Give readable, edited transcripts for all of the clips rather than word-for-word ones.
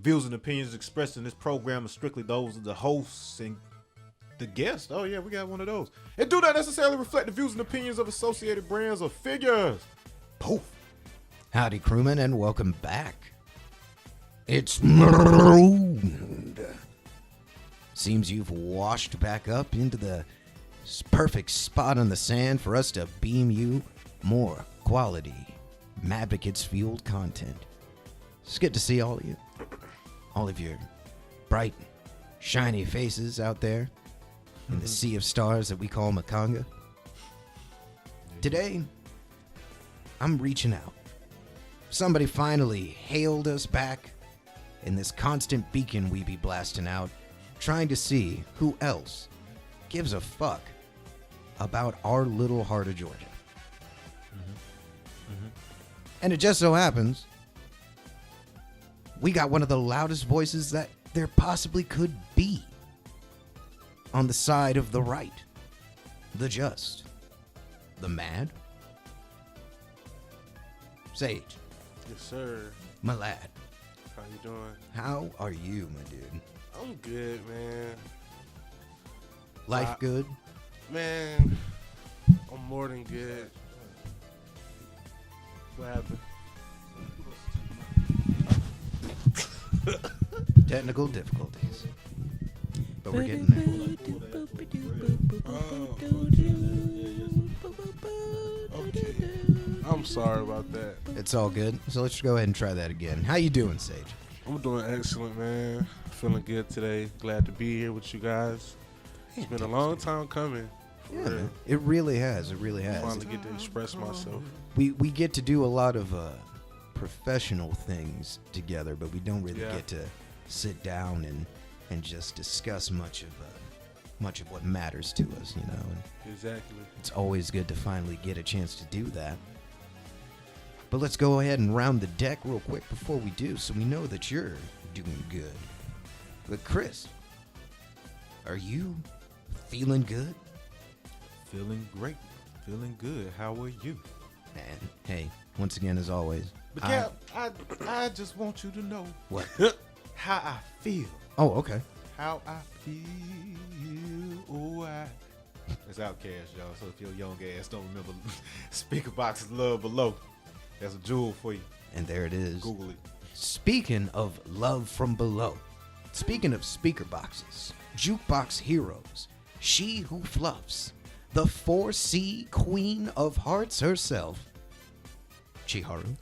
views and opinions expressed in this program are strictly those of the hosts and the guests. Oh yeah, we got one of those. And do not necessarily reflect the views and opinions of associated brands or figures. Poof. Howdy, crewmen, and welcome back. It's Marooned. Seems you've washed back up into the perfect spot on the sand for us to beam you more quality Maverickets-fueled content. It's good to see all of your bright, shiny faces out there in the sea of stars that we call Makanga. Today, I'm reaching out. Somebody finally hailed us back in this constant beacon we be blasting out, trying to see who else gives a fuck about our little heart of Georgia. And it just so happens we got one of the loudest voices that there possibly could be on the side of the right, the just, the mad. Sage. Yes, sir. My lad. How you doing? How are you, my dude? I'm good, man. Life good? Man, I'm more than good. What happened? Technical difficulties. But we're getting there. Okay. I'm sorry about that. It's all good. So let's go ahead and try that again. How you doing, Sage? I'm doing excellent, man. Feeling good today. Glad to be here with you guys. It's been a long time coming. Yeah, man. It really has. It really has. Finally get to express myself. We get to do a lot of professional things together, but we don't really get to sit down and just discuss much of what matters to us, you know. And Exactly. it's always good to finally get a chance to do that. But let's go ahead and round the deck real quick before we do, so we know that you're doing good. But Chris, are you feeling good? Feeling great. Feeling good. How are you? And hey, once again, as always. But Cap, I just want you to know What? how I feel. Oh, okay. How I feel. Oh, It's Outkast, y'all. So if your young ass don't remember Speaker Box's Love Below, that's a jewel for you. And there it is. Google it. Speaking of love from below, speaking of speaker boxes, jukebox heroes, she who fluffs, the 4C queen of hearts herself, Chiharu.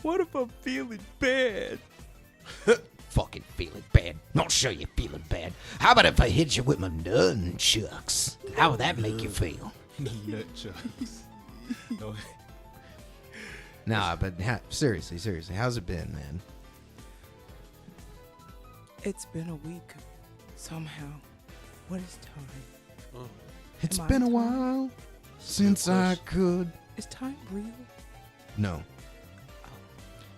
What if I'm feeling bad? Fucking feeling bad. Not sure you're feeling bad. How about if I hit you with my nunchucks? How would that make you feel? Nutchucks. No. Nah, but seriously, how's it been, man? It's been a week. Somehow. What is time? It's Am I been a tired? while since I could. Is time real? No.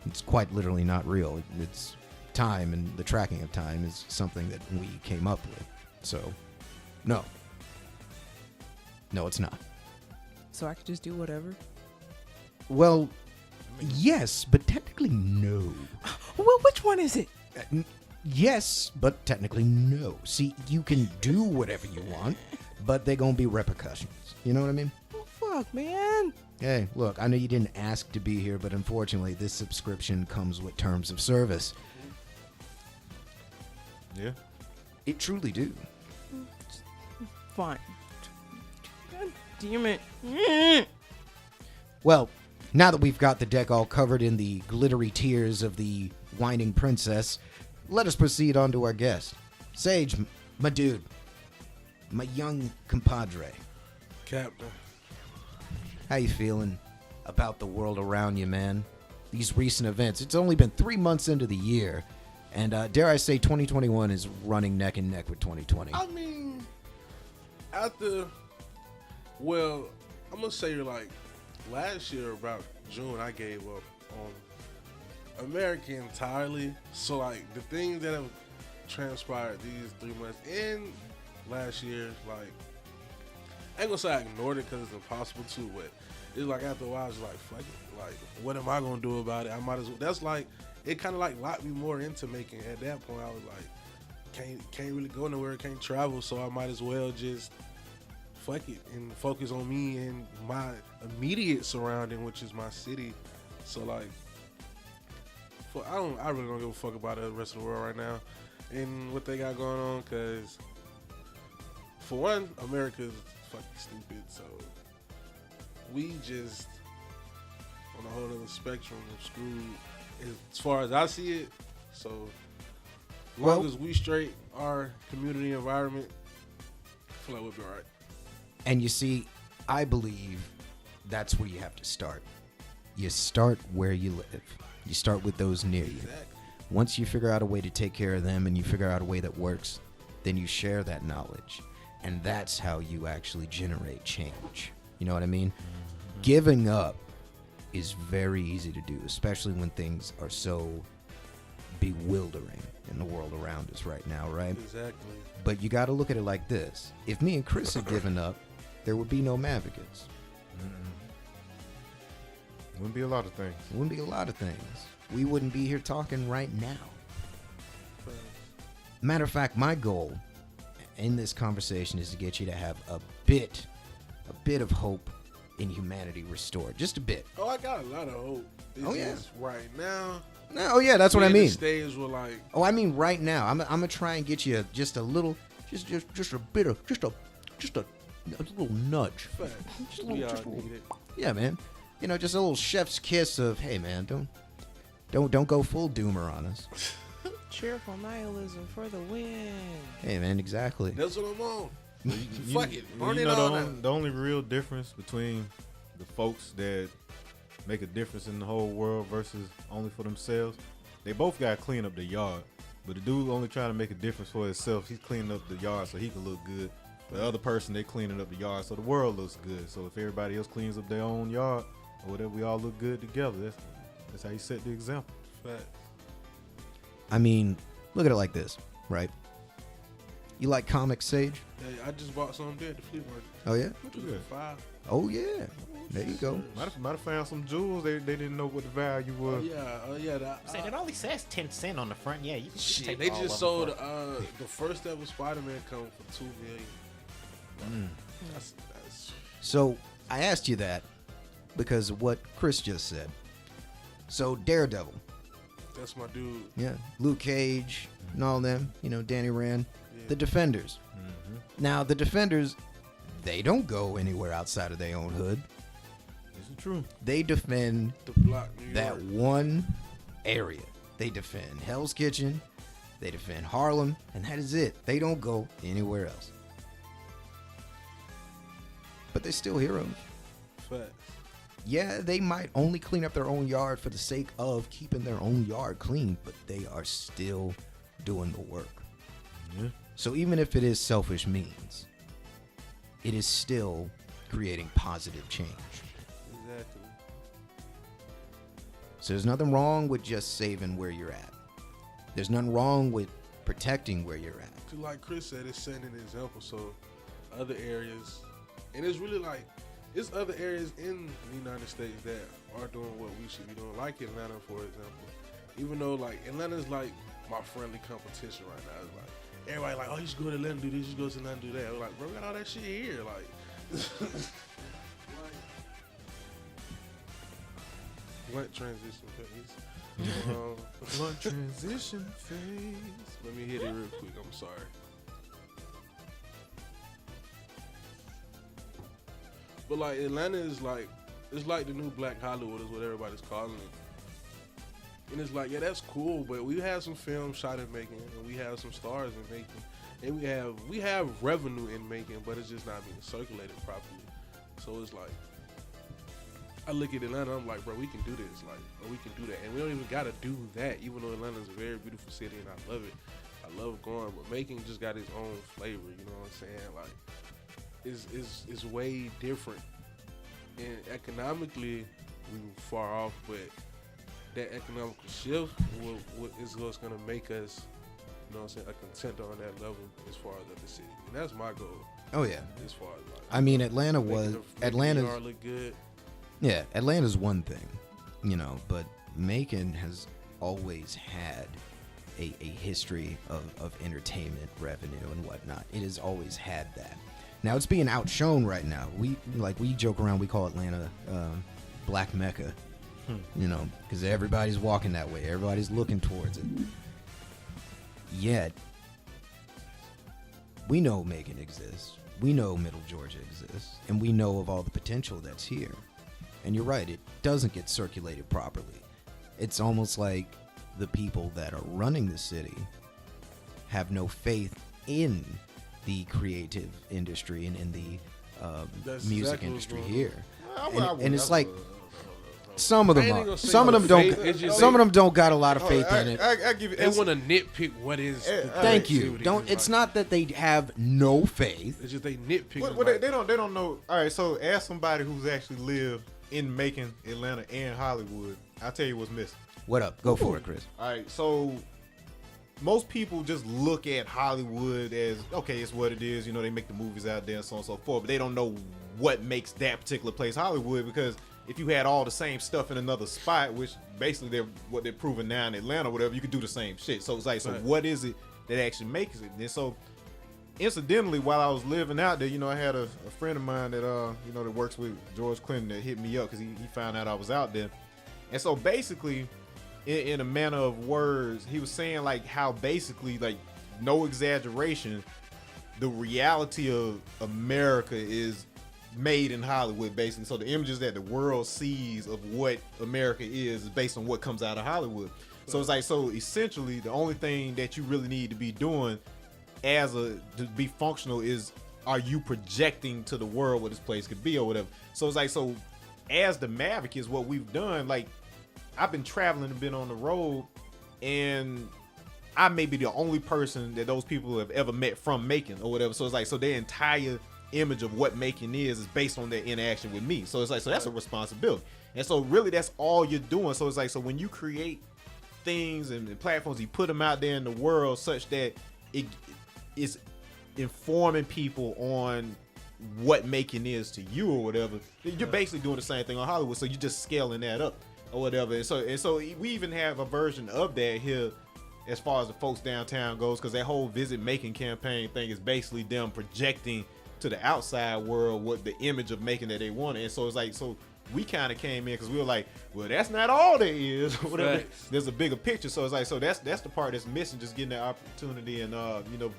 It's quite literally not real. It's time, and the tracking of time is something that we came up with. So, no. No, it's not. So I could just do whatever? Well, yes, but technically no. Well, which one is it? Yes, but technically no. See, you can do whatever you want, but they're gonna be repercussions. You know what I mean? Oh, fuck, man. Hey, look, I know you didn't ask to be here, but unfortunately, this subscription comes with terms of service. Yeah. It truly do. Fine. God damn it. Well, now that we've got the deck all covered in the glittery tears of the whining princess, let us proceed on to our guest. Sage, my dude, my young compadre. Captain. How you feeling about the world around you, man? These recent events. It's only been 3 months into the year, and dare I say 2021 is running neck and neck with 2020. I mean, I'm going to say like last year about June, I gave up on America entirely. So like the things that have transpired these 3 months and last year, like, I ain't gonna say I ignored it because it's impossible to, but it's like after a while, it's like, fuck it. Like, what am I gonna do about it? I might as well. That's like it kind of like locked me more into Macon. At that point, I was like, can't really go nowhere, can't travel, so I might as well just fuck it and focus on me and my immediate surrounding, which is my city. So like, I really don't give a fuck about the rest of the world right now and what they got going on, because for one, America's fucking stupid, so we just on a whole other spectrum of screwed as far as I see it. So as long as we straight our community environment, I feel like we'll be all right. And you see, I believe that's where you have to start. You start where you live. You start with those near you. Exactly. Once you figure out a way to take care of them and you figure out a way that works, then you share that knowledge. And that's how you actually generate change. You know what I mean? Mm-hmm. Giving up is very easy to do, especially when things are so bewildering in the world around us right now, right? Exactly. But you got to look at it like this. If me and Chris had given up, there would be no Mavigans. Wouldn't be a lot of things. It wouldn't be a lot of things. We wouldn't be here talking right now. Matter of fact, my goal in this conversation is to get you to have a bit of hope in humanity restored. Just a bit. Oh, I got a lot of hope. It's just right now. No, oh yeah, that's what I mean. Stage were like. Oh, I mean right now. I'm gonna try and get you just a little, just a bit of, just a little nudge. Just a little, yeah, man. You know, just a little chef's kiss of, hey, man, don't go full doomer on us. Cheerful nihilism for the win. Hey, man, exactly. That's what I'm on. Fuck it. Burn it on. The only real difference between the folks that make a difference in the whole world versus only for themselves, they both got to clean up their yard. But the dude only trying to make a difference for himself. He's cleaning up the yard so he can look good. The other person, they cleaning up the yard so the world looks good. So if everybody else cleans up their own yard or whatever, we all look good together. That's how you set the example. Fact. I mean, look at it like this, right? You like comics, Sage? Hey, I just bought some there at the flea market. Oh, yeah? $2 for $5. Oh, yeah. There you go. Might have found some jewels. They didn't know what the value was. Oh yeah. It only says 10 cents on the front. Yeah, you can just take They all just of sold them the first ever Spider-Man comic for $2 million. That's So I asked you that because of what Chris just said. So Daredevil, that's my dude. yeah, Luke Cage and all them, you know, Danny Rand, Yeah. the Defenders. Now the Defenders, they don't go anywhere outside of their own hood. This is true. They defend The block, New York. that one area. They defend Hell's Kitchen, they defend Harlem, and that is it. They don't go anywhere else. But they're still heroes. Fact. Yeah, they might only clean up their own yard for the sake of keeping their own yard clean, but they are still doing the work. Yeah. So even if it is selfish means, it is still creating positive change. Exactly. So there's nothing wrong with just saving where you're at. There's nothing wrong with protecting where you're at. 'Cause like Chris said, it's setting an example. So other areas, and it's really like, it's other areas in the United States that are doing what we should be doing, like Atlanta, for example. Even though like Atlanta's like my friendly competition right now. It's like everybody like, oh, you should go to Atlanta, do this, you should go to Atlanta, do that. I'm like, bro, we got all that shit here. Like, blunt transition phase. Blunt transition phase. Let me hit it real quick. I'm sorry. But like Atlanta is like, it's like the new Black Hollywood is what everybody's calling it. And it's like, yeah, that's cool, but we have some films shot in Macon, and we have some stars in Macon, and we have revenue in Macon, but it's just not being circulated properly. So it's like, I look at Atlanta, I'm like, bro, we can do this, like, or we can do that, and we don't even gotta do that, even though Atlanta's a very beautiful city, and I love it. I love going, but Macon just got its own flavor. You know what I'm saying? Like, is way different, and economically we were far off, but that economical shift is what's gonna make us, you know what I'm saying, a contender on that level as far as other cities, and that's my goal. Oh yeah. As far as like, I mean, Atlanta's look good. yeah, Atlanta's one thing, you know, but Macon has always had a history of entertainment revenue and whatnot. It has always had that. Now it's being outshone right now. We joke around. We call Atlanta Black Mecca, you know, because everybody's walking that way. Everybody's looking towards it. Yet we know Macon exists. We know Middle Georgia exists, and we know of all the potential that's here. And you're right, it doesn't get circulated properly. It's almost like the people that are running the city have no faith in the creative industry and in the music exactly industry what's here. I And it's like some of them I ain't are. gonna say Some of no them don't. faith, it's just Some of they- them don't got a lot of faith in it. I give you. They want to nitpick what is. the Thank you. creativity. Don't. It's not that they have no faith. It's just they nitpick. What, they don't know. All right, so ask somebody who's actually lived in Macon, Atlanta, and Hollywood. I'll tell you what's missing. What up? Go for it, Chris. All right, so most people just look at Hollywood as, okay, it's what it is. You know, they make the movies out there and so on and so forth, but they don't know what makes that particular place Hollywood, because if you had all the same stuff in another spot, which basically what they're proving now in Atlanta or whatever, you could do the same shit. So it's like, so what is it that actually makes it? And so incidentally, while I was living out there, you know, I had a friend of mine that, you know, that works with George Clinton that hit me up because he found out I was out there. And so basically, in a manner of words, he was saying like how basically, like, no exaggeration, the reality of America is made in Hollywood, basically. So the images that the world sees of what America is based on what comes out of Hollywood. So it's like, so essentially the only thing that you really need to be doing to be functional is, are you projecting to the world what this place could be or whatever. So it's like, so as the Maverick is what we've done, like, I've been traveling and been on the road, and I may be the only person that those people have ever met from Macon or whatever. So it's like, so their entire image of what Macon is based on their interaction with me. So it's like, so that's a responsibility. And so really that's all you're doing. So it's like, so when you create things and platforms, you put them out there in the world such that it is informing people on what Macon is to you or whatever, you're basically doing the same thing on Hollywood. So you're just scaling that up or whatever. And so we even have a version of that here as far as the folks downtown goes, because that whole Visit Macon campaign thing is basically them projecting to the outside world what the image of Macon that they wanted. And so it's like, so we kind of came in because we were like, well, that's not all there is or whatever. Right. There's a bigger picture. So it's like, so that's the part that's missing, just getting that opportunity and you know,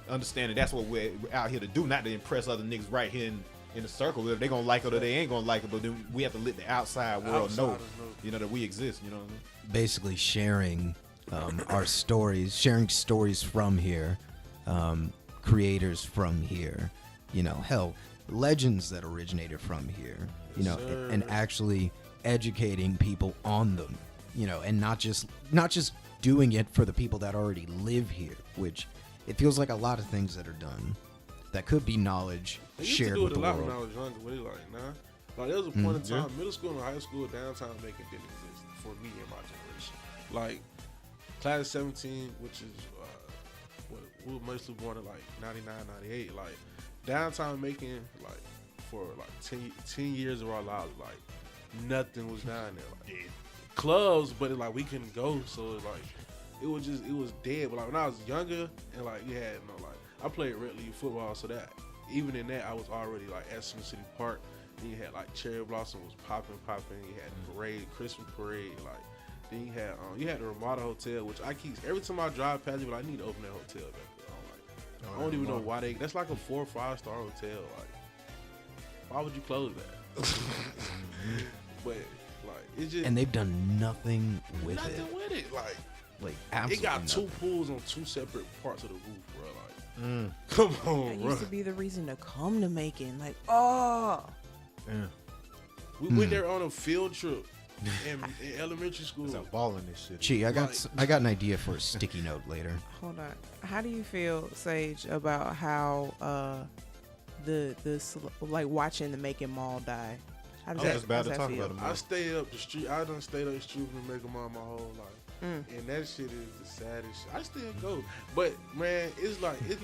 understanding that's what we're out here to do, not to impress other niggas right here in the circle. If they gonna like it or they ain't gonna like it, but then we have to let the outside world know, you know, that we exist. You know what I mean? Basically sharing our stories, sharing stories from here, creators from here, you know, hell, legends that originated from here, you know, and actually educating people on them, you know, and not just doing it for the people that already live here, which it feels like a lot of things that are done that could be knowledge They used shared to do with it a the lot when I world. was younger, but it like, nah. Like, there was a point in time, middle school and high school, downtown Macon didn't exist for me and my generation. Like, class of 17, which is, we were mostly born in like 99, 98. Like, downtown Macon, like, for like 10 years of our lives, like, nothing was down there. Like, clubs, but it, like, we couldn't go, so it, like, it was dead. But like, when I was younger, and like, you had, you know, like, I played Red League football, so that, even in that, I was already like at Center City Park. Then you had like Cherry Blossom was popping. You had the parade, Christmas parade. Like, then you had the Ramada Hotel, which I keep every time I drive past it, but I need to open that hotel back. I'm like, I don't even know why that's like a 4 or 5 star hotel. Like, why would you close that? But like, it's just, And they've done nothing with nothing it. with it. Like Absolutely it got nothing. 2 pools on 2 separate parts of the roof, bro. Like, come That on, bro. used to be the reason to come to Macon. Like, oh, Damn. We went there on a field trip in elementary school. It's a ball in this shit. Gee, I got an idea for a sticky note later. hold on. How do you feel, Sage, about how like watching the Macon Mall die? How does I was just about how's to that talk feel? about it. I stay up the street. I done stayed up the street with Mega Mall my whole life. And that shit is the saddest shit. I still go. But, man, it's like, it's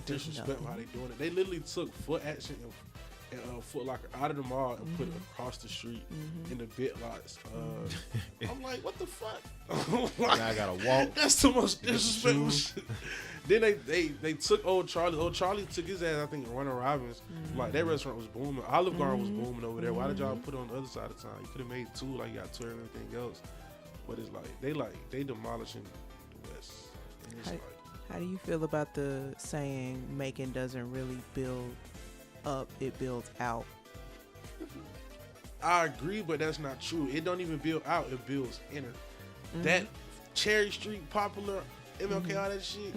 disrespectful how they doing it. They literally took foot action and Foot Locker out of the mall and put it across the street in the bit lots. I'm like, what the fuck? Like, Now I gotta walk. that's the most get the disrespectful shoes. shit. Then they took old Charlie. Old Charlie took his ass, I think, to Running Robins. Like, that restaurant was booming. Olive Garden was booming over there. Why did y'all put it on the other side of town? You could have made two, like you got Twitter and everything else. But it's they demolishing the West. And it's How do you feel about the saying Macon doesn't really build up, it builds out? I agree, but that's not true. It don't even build out, it builds inner. That Cherry Street, Popular, MLK, all that shit,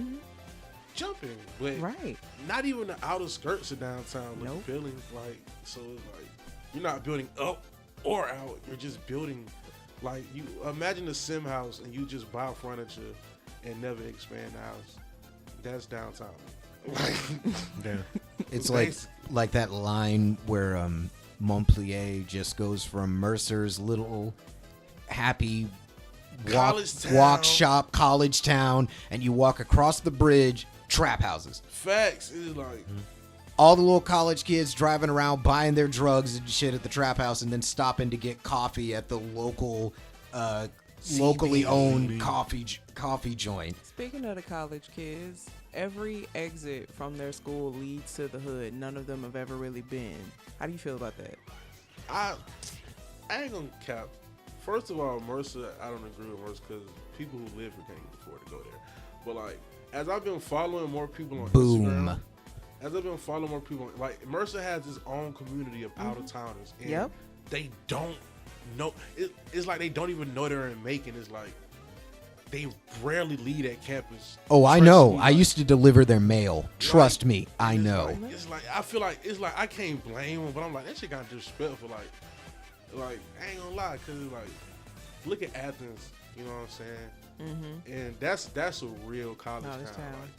jumping. But Right. not even the outer skirts of downtown look Nope. appealing. Like, so it's like, you're not building up or out. You're just building, like, you imagine a sim house and you just buy furniture and never expand the house. That's downtown. Like, Damn. It's Basically. like that line where Montpelier just goes from Mercer's little happy College town. walk shop college town, and you walk across the bridge, trap houses. facts. It's like, All the little college kids driving around buying their drugs and shit at the trap house, and then stopping to get coffee at the local, locally owned coffee joint. Speaking of the college kids, every exit from their school leads to the hood. None of them have ever really been. How do you feel about that? I ain't gonna cap. First of all, Mercer, I don't agree with Mercer because people who live here can't even afford to go there. But like, as I've been following more people on Boom. Instagram, as I've been following more people, like Mercer has its own community of out of towners, and Yep. they don't know. It's like they don't even know they're in Macon. It's like they rarely leave that campus. Oh, I Trust know. me, I like- used to deliver their mail. Trust me, I it's know. Like, it's like I feel like it's like I can't blame them, but I'm like that shit kind of disrespectful. Like I ain't gonna lie, cause like look at Athens, you know what I'm saying? And that's a real college College town. town. Like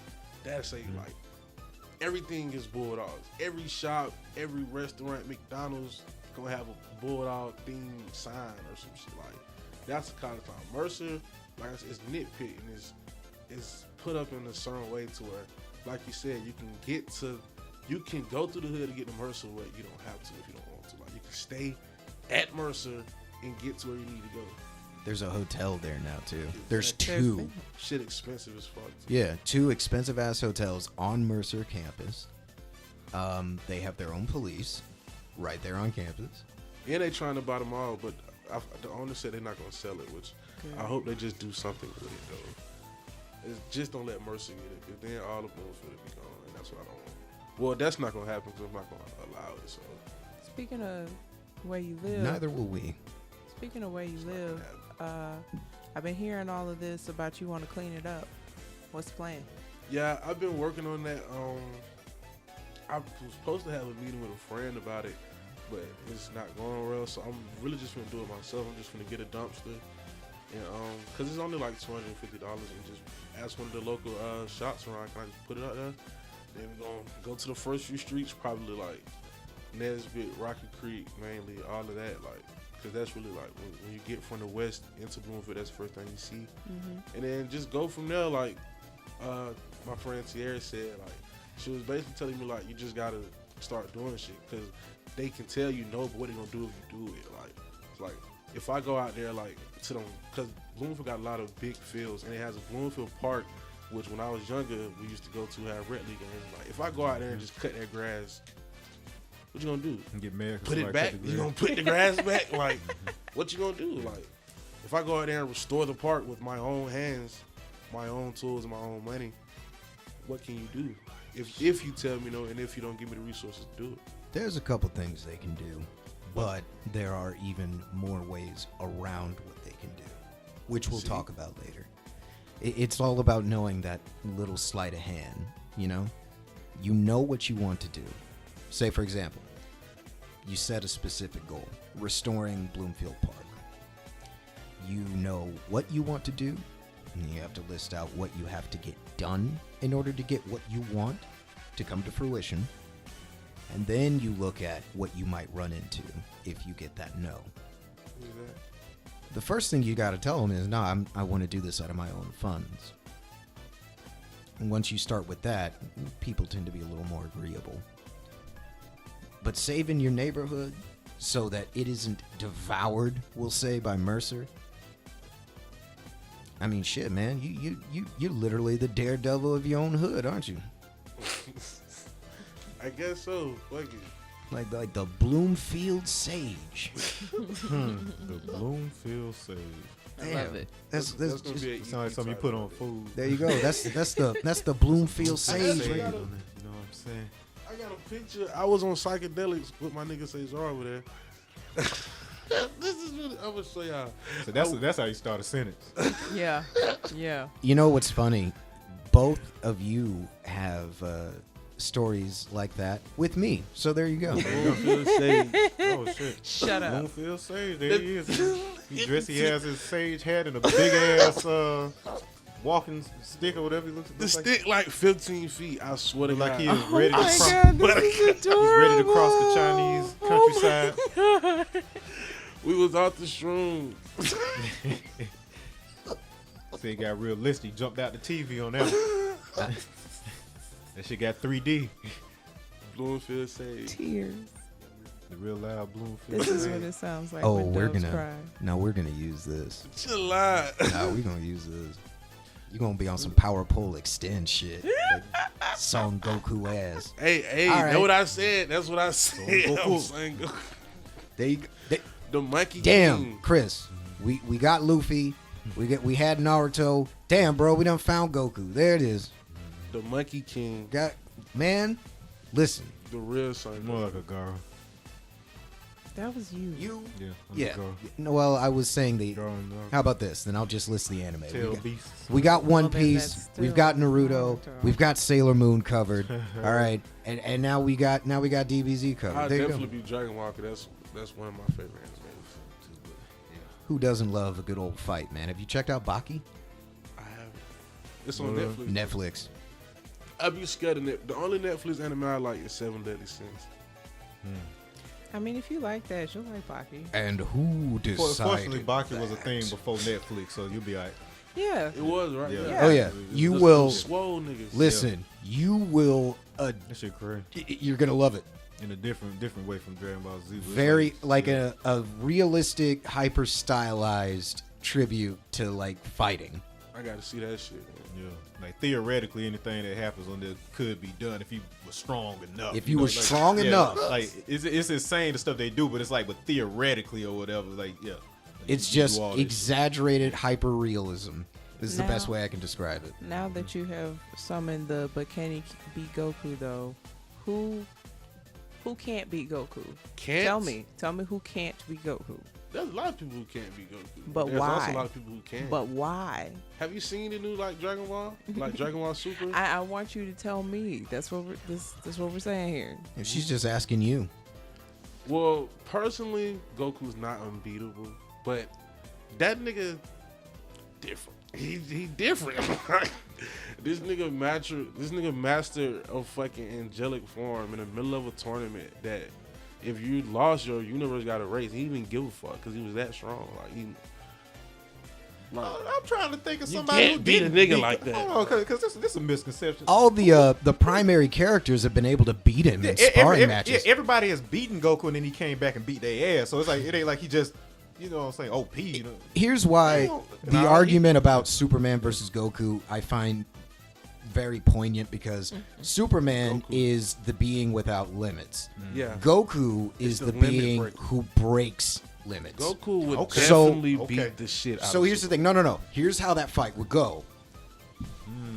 that's like everything is Bulldogs. Every shop, every restaurant, McDonald's gonna have a Bulldog themed sign or some shit. Like that's a college town. Mercer, like I said, it's nitpick and it's put up in a certain way to where, like you said, you can go through the hood to get to Mercer, where you don't have to if you don't want to. Like you can stay at Mercer and get to where you need to go. There's a hotel there now too. There's There's two. Shit expensive as fuck. Yeah, two expensive ass hotels on Mercer campus. They have their own police right there on campus. And they trying to buy them all, but the owner said they're not gonna sell it, which I hope they just do something with it though. It's just don't let Mercer get it, because then all the Bloomfield will be gone, and that's what I don't want. Well, that's not gonna happen because I'm not gonna allow it. So Speaking of where you live, Neither will we. speaking of where you it's not live, gonna happen. I've been hearing all of this about you want to clean it up. What's the plan? Yeah, I've been working on that. I was supposed to have a meeting with a friend about it, but it's not going well. So I'm really just gonna do it myself. I'm just gonna get a dumpster, and cause it's only like $250, and just ask one of the local shops around. Can I just put it out there? Then we're gonna go to the first few streets, probably like Nesbitt, Rocky Creek, mainly all of that, like. Cause that's really like when you get from the west into Bloomfield, that's the first thing you see, and then just go from there. Like my friend Sierra said, like she was basically telling me like you just gotta start doing shit, cause they can tell you no, but what they gonna do if you do it? Like it's like if I go out there like to them, cause Bloomfield got a lot of big fields, and it has a Bloomfield Park, which when I was younger we used to go to have Red League games. Like if I go out there and just cut that grass, what you gonna do? And get mad 'cause Put it somebody back? cut the You grass. gonna put the grass back? Like, what you gonna do? Like, if I go out there and restore the park with my own hands, my own tools, and my own money, what can you do? If you tell me no, and if you don't give me the resources to do it, There's a couple things they can do, but there are even more ways around what they can do, which we'll See? talk about later. It's all about knowing that little sleight of hand, you know? You know what you want to do. Say, for example, you set a specific goal, restoring Bloomfield Park. You know what you want to do, and you have to list out what you have to get done in order to get what you want to come to fruition. And then you look at what you might run into if you get that no. what is that? The first thing you got to tell them is, no, I want to do this out of my own funds. And once you start with that, people tend to be a little more agreeable. but saving your neighborhood so that it isn't devoured, we'll say, by Mercer. I mean, shit, man. You're literally the daredevil of your own hood, aren't you? I guess so. Fuck it. Like the Bloomfield S8ge. The Bloomfield Sage. I love it. That's Gonna just, be an Sounds like easy something you title. put on food. there you go. That's the Bloomfield Sage S8ge. on right it, there. you know what I'm saying? I got a picture. I was on psychedelics with my nigga Cesar over there. This is really. I'm gonna show y'all. So that's how you start a sentence. Yeah. Yeah. You know what's funny? Both of you have stories like that with me. So there you go. Bloomfield Sage. Oh shit! Shut up. Bloomfield Sage. There he is. He has his sage hat and a big ass walking stick or whatever he looks The like. stick like 15 feet. I swear to Look like God. he is ready to Oh cross. my God, this is He's adorable. ready to cross the Chinese countryside. We was off the shroom. So he got realistic. He jumped out the TV on that one. That shit got 3D. Bloomfield Sage. Tears. The real loud Bloomfield. This is Sage. what it sounds like Oh, when we're doves gonna. cry. No, we're gonna use this. Chill out. No, we're gonna use this. You're gonna be on some Power Pole Extend shit. Like Son Goku ass. Hey, All that's right. what I said. That's what I said. Goku. I'm saying Goku. There you go. The monkey Damn, king. Chris. We got Luffy. We had Naruto. Damn, bro, we done found Goku. There it is. The monkey king. Got man. Listen, The real son. More like a girl. That was you. you. Yeah. Yeah. Girl. No, well, I was saying the. Girl. How about this? Then I'll just list the anime. Tail We got, beasts. we got One Well, then Piece. that's We've still got Naruto. Naruto. We've got Sailor Moon covered. All right, and now we got DBZ covered. I'd There you go. definitely be Dragon Walker. That's one of my favorite animes. Who doesn't love a good old fight, man? Have you checked out Baki? I have it. It's on Well, Netflix. Netflix. I be scared of it. The only Netflix anime I like is Seven Deadly Sins. I mean, if you like that, you'll like Baki. And who Fortunately, decided? Baki was a thing before Netflix, so you'll be alright. Yeah. It was right. Yeah. Yeah. Oh yeah, you Just will. swole niggas. Listen, you will. That shit crazy. You're gonna love it. In a different way from Dragon Ball Z. It's Very like yeah. a realistic, hyper stylized tribute to like fighting. I gotta see that shit. Man. Yeah, like theoretically, anything that happens on this could be done if you were strong enough. If you were strong enough. like it's insane the stuff they do, but it's like, but theoretically or whatever, like yeah, like, It's you do just all this shit. exaggerated hyper realism. This is the Now- best way I can describe it. Now that you have summoned the but can he beat Goku though? Who can't beat Goku? Can't? Tell me who can't beat Goku. There's a lot of people who can't be Goku. But There's why? also a lot of people who can. But why? Have you seen the new like Dragon Ball? Like Dragon Ball Super? I want you to tell me. That's what that's what we're saying here. If she's just asking you, Well, personally, Goku's not unbeatable, but that nigga different. He different. This nigga master of fucking angelic form in the middle of a tournament that if you lost, your universe got erased. He didn't even give a fuck because he was that strong. Like he. Like, I'm trying to think of You somebody who can't beat a didn't nigga beat- like that. Hold on, because this is a misconception. all the primary characters have been able to beat him in sparring matches. Yeah, everybody has beaten Goku and then he came back and beat their ass. So it's like it ain't like he just, you know what I'm saying, OP. You know? Here's why Damn. the Nah, argument about Superman versus Goku I find very poignant because Superman Goku. is the being without limits. yeah. Goku is the the limit being breaker. who breaks limits. Goku would Okay. definitely So- beat okay. the shit out So of here's the thing. No. Here's how that fight would go.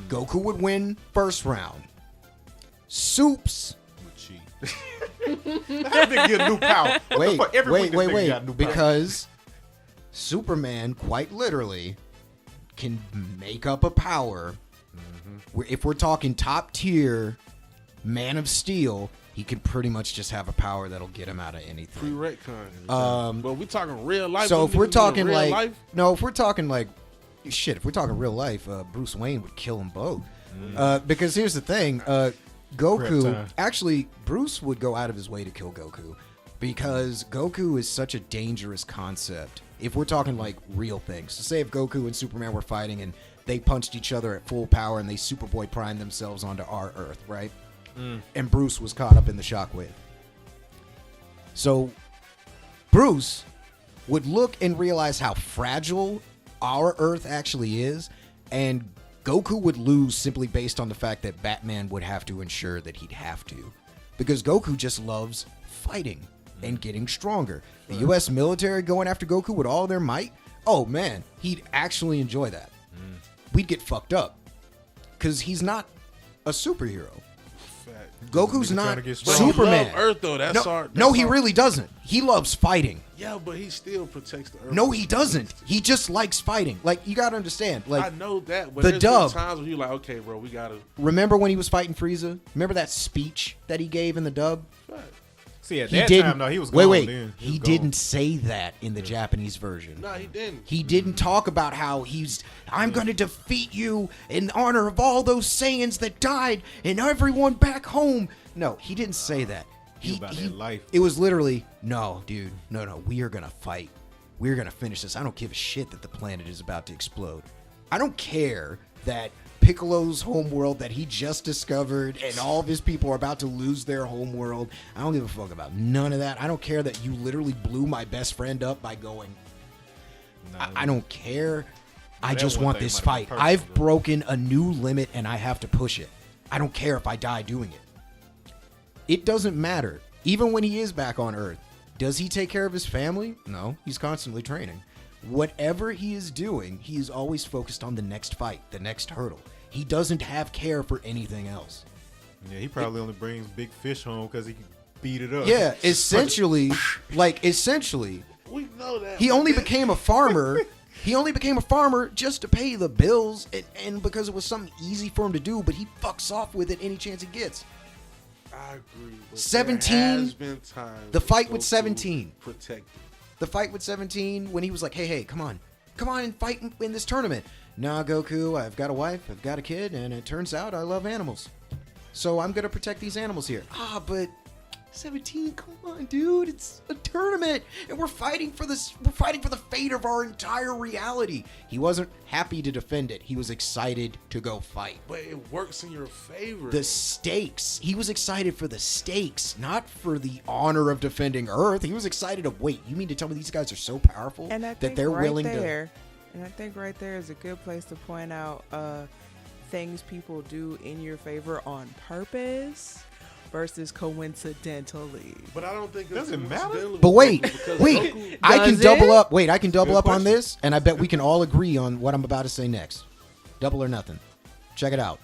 Goku would win first round. Soups. Would cheat. How did they get a new power? What the fuck? Every week this nigga got a new power. Because Superman, quite literally, can make up a power. Where if we're talking top tier, Man of Steel, he can pretty much just have a power that'll get him out of anything. pre-retcon. But we talking real life. So them if we're niggas in talking real like life, if we're talking like shit, if we're talking real life, Bruce Wayne would kill them both. Because here's the thing, Goku Reptile. actually Bruce would go out of his way to kill Goku because Goku is such a dangerous concept. If we're talking like real things, so say if Goku and Superman were fighting and they punched each other at full power and they Superboy primed themselves onto our Earth, right? And Bruce was caught up in the shockwave. So Bruce would look and realize how fragile our Earth actually is, and Goku would lose simply based on the fact that Batman would have to ensure that he'd have to. Because Goku just loves fighting and getting stronger. The U.S. military going after Goku with all their might, oh man, he'd actually enjoy that. We'd get fucked up. Because he's not a superhero. Fact. Goku's Nigga not trying to get But strong. he Superman. love Earth though. That's No, our. no, that's he our- really doesn't. He loves fighting. Yeah, but he still protects the Earth. No, he doesn't. He just likes fighting. Like, you gotta understand. I Like, know that, but the there's dub. been times when you're like, okay, bro, we gotta. remember when he was fighting Frieza? Remember that speech that he gave in the dub? Fact. See, at He that didn't. time, no, he was wait, gone wait. then. He was didn't gone. say that in the Japanese version. No, he didn't. He didn't talk about how I'm going to defeat you in honor of all those Saiyans that died and everyone back home. No, he didn't say that. He about that life. It was literally, no, dude, no, we are going to fight. We're going to finish this. I don't give a shit that the planet is about to explode. I don't care that Piccolo's homeworld that he just discovered and all of his people are about to lose their homeworld. I don't give a fuck about none of that. I don't care that you literally blew my best friend up by going. I don't care. I that just one want thing this might fight. be personal, I've though. broken a new limit and I have to push it. I don't care if I die doing it. It doesn't matter. Even when he is back on Earth, does he take care of his family? No, he's constantly training. Whatever he is doing, he is always focused on the next fight, the next hurdle. He doesn't have care for anything else. Yeah, he probably only brings big fish home because he can beat it up. Yeah, essentially, essentially, We know that. he but only then- became a farmer. He only became a farmer just to pay the bills and because it was something easy for him to do, but he fucks off with it any chance he gets. I agree. But 17, there has been times the when fight with Goku 17. protected. The fight with 17 when he was like, hey, come on and fight in this tournament. Nah, Goku, I've got a wife, I've got a kid, and it turns out I love animals. So I'm going to protect these animals here. But 17, come on, dude. It's a tournament, and we're fighting for this. We're fighting for the fate of our entire reality. He wasn't happy to defend it. He was excited to go fight. But it works in your favor. The stakes. He was excited for the stakes, not for the honor of defending Earth. He was excited of, wait, you mean to tell me these guys are so powerful And I that think they're right willing there, and I think right there is a good place to point out things people do in your favor on purpose versus coincidentally. but I don't think it's Does it matter? coincidental But wait, because wait. Goku- I can Does double it? up. Wait, I can double Good up on question. this, and I bet we can all agree on what I'm about to say next. Double or nothing. Check it out.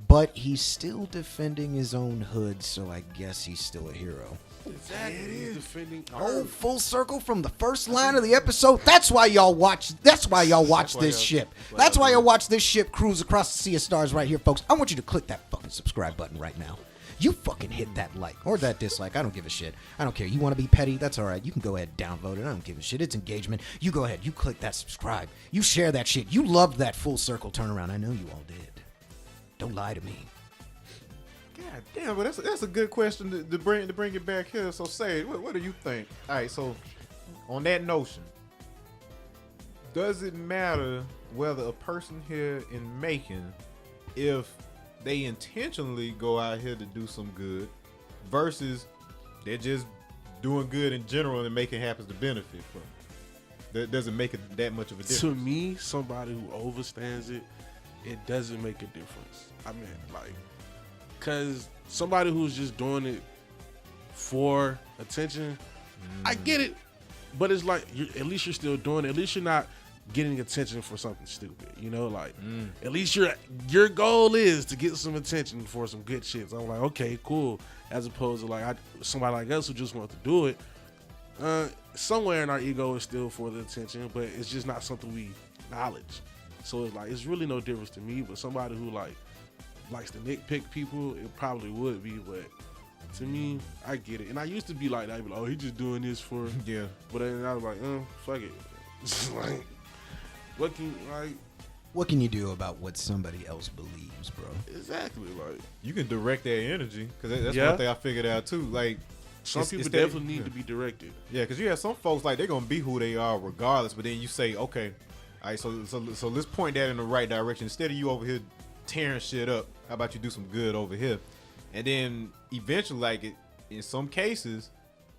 But he's still defending his own hood, so I guess he's still a hero. Exactly. He's defending Oh, Earth. full circle from the first line of the episode. That's why y'all watch. That's why y'all watch why this y'all- ship. why That's y'all why do y'all it. watch this ship cruise across the sea of stars right here, folks. I want you to click that fucking subscribe button right now. You fucking hit that like or that dislike. I don't give a shit. I don't care. You want to be petty? That's all right. You can go ahead and downvote it. I don't give a shit. It's engagement. You go ahead. You click that subscribe. You share that shit. You loved that full circle turnaround. I know you all did. Don't lie to me. God damn, but that's a good question to bring it back here. So say, what do you think? All right, so on that notion, does it matter whether a person here in Macon, if they intentionally go out here to do some good, versus they're just doing good in general and Macon happens to benefit from it? That doesn't make it that much of a difference. To me, somebody who overstands it, it doesn't make a difference. I mean, like, because somebody who's just doing it for attention, I get it, but it's like, at least you're still doing it. At least you're not getting attention for something stupid, you know? Like, at least your goal is to get some attention for some good shit. So I'm like, okay, cool. As opposed to like somebody like us who just wants to do it. Somewhere in our ego is still for the attention, but it's just not something we acknowledge. So it's like, it's really no difference to me, but somebody who like likes to nitpick people, it probably would be, but to me, I get it. And I used to be like that. I'd be like, oh, he just doing this for, Yeah. but then I was like, fuck it. It's like, What can you do about what somebody else believes, bro? exactly, like, You can direct their energy because that's Yeah. one thing I figured out too. Like some it's- people it's that- definitely need to be directed. Yeah, because you have some folks like they're gonna be who they are regardless, but then you say, okay, all right, so let's point that in the right direction. Instead of you over here tearing shit up, how about you do some good over here? And then eventually, like in some cases,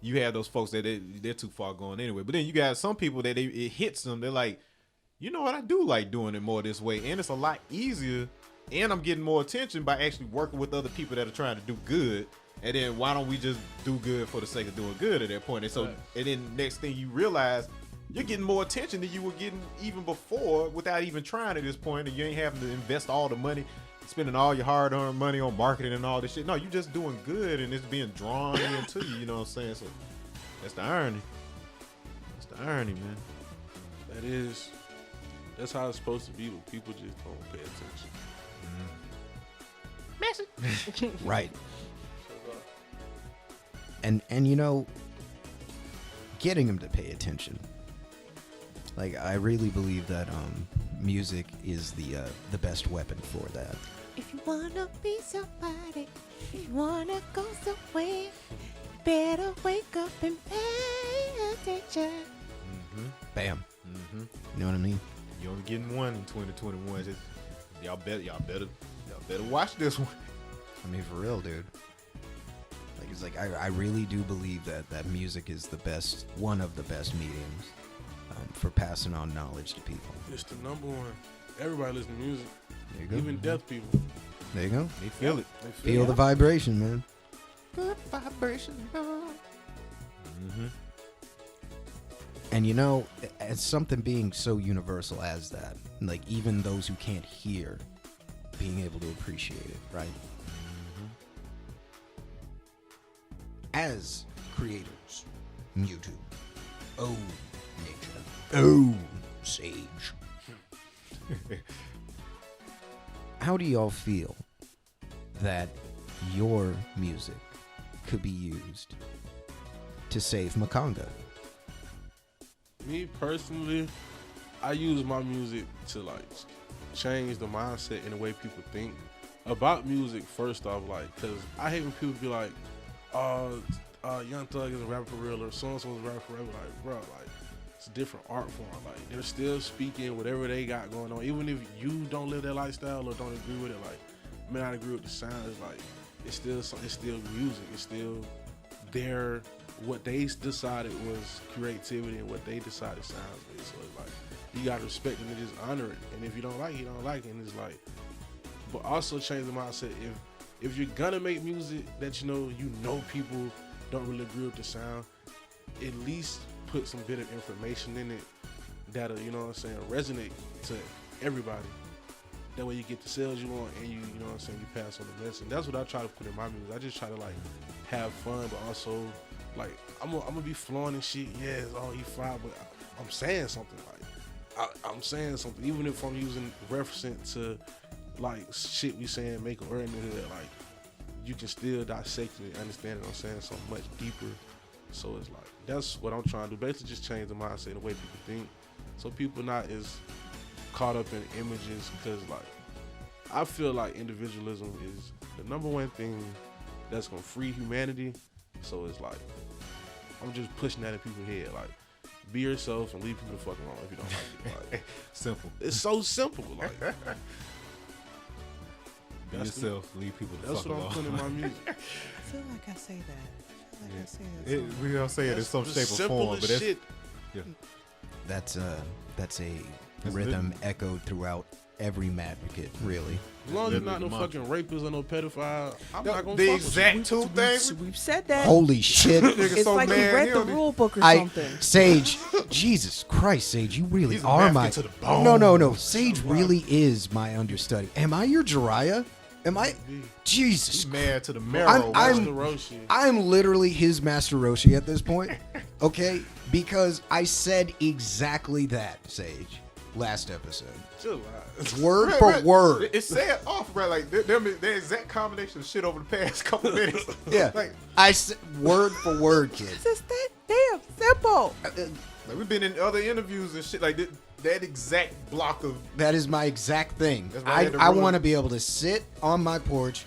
you have those folks that they're too far going anyway. But then you got some people that it hits them. They're like, you know what? I do like doing it more this way, and it's a lot easier. And I'm getting more attention by actually working with other people that are trying to do good. And then why don't we just do good for the sake of doing good at that point? And so, and then next thing you realize, you're getting more attention than you were getting even before without even trying at this point, and you ain't having to invest all the money, spending all your hard-earned money on marketing and all this shit. No, you just doing good, and it's being drawn into you. You know what I'm saying? So that's the irony. That's the irony, man. That's how it's supposed to be, but people just don't pay attention. Message. Right. And you know, getting them to pay attention. Like, I really believe that music is the best weapon for that. If you wanna be somebody, if you wanna go somewhere, you better wake up and pay attention. Bam. Mm-hmm. You know what I mean? You only getting one in 2021. Just, y'all better watch this one. I mean, for real, dude. Like, it's like I really do believe that music is one of the best mediums for passing on knowledge to people. It's the number one. Everybody listens to music. There you go. Even deaf people. There you go. They feel it. They Feel the vibration, man. Good vibration. Mm-hmm. And you know, as something being so universal as that, like even those who can't hear, being able to appreciate it, right? As creators, Mewtwo, oh nature, oh Sage. How do y'all feel that your music could be used to save Makanga? Me personally, I use my music to like change the mindset in the way people think about music. First off, like, cause I hate when people be like, Young Thug is a rapper for real, or so and so is a rapper for real. Like, bro, like, it's a different art form. Like, they're still speaking whatever they got going on, even if you don't live that lifestyle or don't agree with it. Like, may not agree with the sound. It's like it's still music. It's still their what they decided was creativity and what they decided sounds good. So it's like you gotta respect it and just honor it. And if you don't like it, you don't like it. And it's like, but also change the mindset. If you're gonna make music that you know people don't really agree with the sound, at least put some bit of information in it that'll, you know what I'm saying, resonate to everybody. That way you get the sales you want, and you know what I'm saying, you pass on the message. And that's what I try to put in my music. I just try to like have fun, but also like I'm gonna be flowing and shit. Yes, he fly, but I'm saying something. Like I'm saying something, even if I'm using referencing to like shit we saying, make a word in it. Like you can still dissect it and understand it. I'm saying something much deeper. So it's like that's what I'm trying to do. Basically, just change the mindset and the way people think, so people not as caught up in images. Because like I feel like individualism is the number one thing that's gonna free humanity. So it's like I'm just pushing that in people's head. Like, be yourself and leave people the fuck alone if you don't like it. Like, Simple. it's so simple. Like, be yourself. Leave people the that's fuck what alone. I'm putting in my music. I feel like I say that. We gonna say it in some shape or Simple form, as but that's shit. That's a That's rhythm echoed throughout every Madvocate, really. As long as you're not no Mantra. fucking rapist or no pedophile, I'm not gonna the fuck exact two things. So we've said that. Holy shit. It's so like mad, you read he the don't- rule book or I something. Sage, Jesus Christ, Sage, you really He's a are my. Madvocate to the bone. No. Sage really is my understudy. Am I your Jiraiya? Am I? Jesus. He's mad to the marrow. I'm- bro. That's the Roshi. I'm literally his Master Roshi at this point. Okay? Because I said exactly that, Sage, last episode. Chill out. Word Right, for right. word. It's sad off, right? Like the exact combination of shit over the past couple minutes. Yeah. Like I said word for word, kid. It's just that damn simple. like we've been in other interviews and shit. Like that exact block of That is my exact thing. That's why I had to I ruin- want to be able to sit on my porch,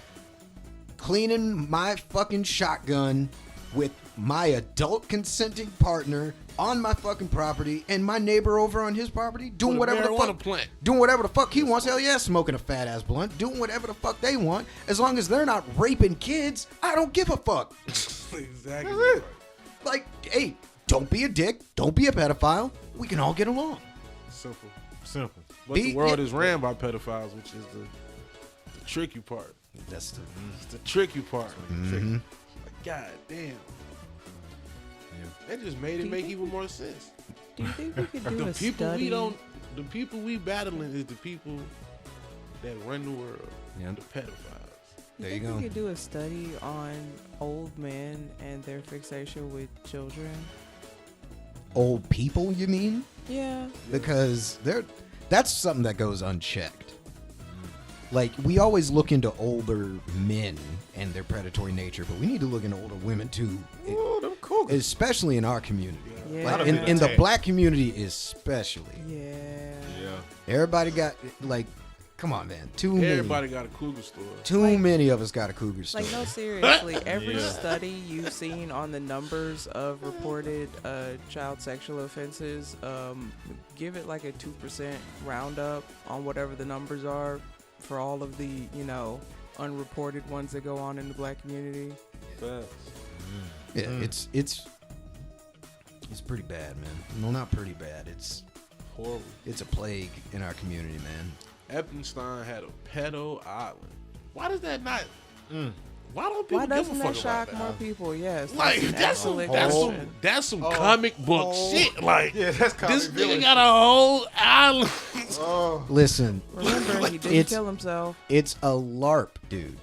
cleaning my fucking shotgun with my adult consenting partner on my fucking property, and my neighbor over on his property doing With a whatever the marijuana fuck, plant. doing whatever the fuck he wants. Hell yeah, smoking a fat ass blunt, doing whatever the fuck they want, as long as they're not raping kids. I don't give a fuck. Exactly. That's it. Like, hey, don't be a dick. Don't be a pedophile. We can all get along. Simple. Simple. But Be- the world yeah. is ran by pedophiles, which is the tricky part. That's the. It's the tricky part. Mhm. Like, God damn. Yeah. That just made Do it you make think even more sense. Do you think we could do The a people study? the people we battling is the people that run the world. Yeah. The pedophiles. You There you think go. we could do a study on old men and their fixation with children? Old people, you mean? Yeah. Because that's something that goes unchecked. Like, we always look into older men and their predatory nature, but we need to look into older women too, Oh, them cougars. especially in our community. Yeah. Like, Lot of in men the attack. black community especially. Yeah. Yeah. Everybody got, like, come on, man. Everybody got a cougar story. Too many of us got a cougar story. Like, no, seriously. Every Yeah. study you've seen on the numbers of reported child sexual offenses, give it like a 2% roundup on whatever the numbers are for all of the, unreported ones that go on in the black community. Facts. Yeah, it's pretty bad, man. No, not pretty bad. It's Horrible. a plague in our community, man. Epstein had a pedo island. Why does that not? Why don't people Why give a doesn't fuck that about shock that? more people? Yes. Like an that's some excellent question. comic book shit. Like Yeah, that's this comic nigga village. got a whole island. Oh. Listen, Remember, he didn't It's- kill himself. it's a LARP, dude.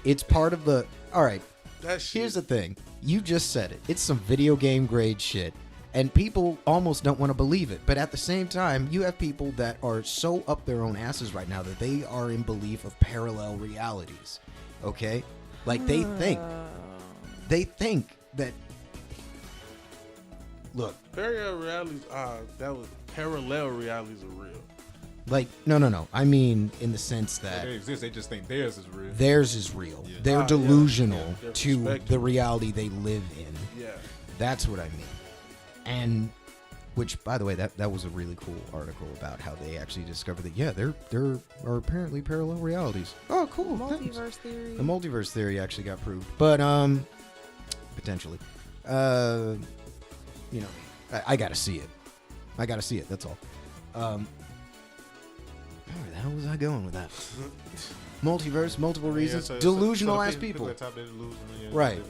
It's part of the. All right, That shit. here's the thing. You just said it. It's some video game grade shit. And people almost don't want to believe it. But at the same time, you have people that are so up their own asses right now that they are in belief of parallel realities. Okay? Like, they think that. Look, parallel realities. Parallel realities are real. like, no. I mean, in the sense that They exist. They just think theirs is real. theirs is real. Yeah. They're Yeah. delusional Their to perspective. the reality they live in. Yeah. That's what I mean. And which, by the way, that was a really cool article about how they actually discovered that there are apparently parallel realities. Oh, cool. thanks. Multiverse theory. The multiverse theory actually got proved, but potentially, I gotta see it. That's all. Where the hell was I going with that? Multiverse, multiple reasons, delusional ass people. Right.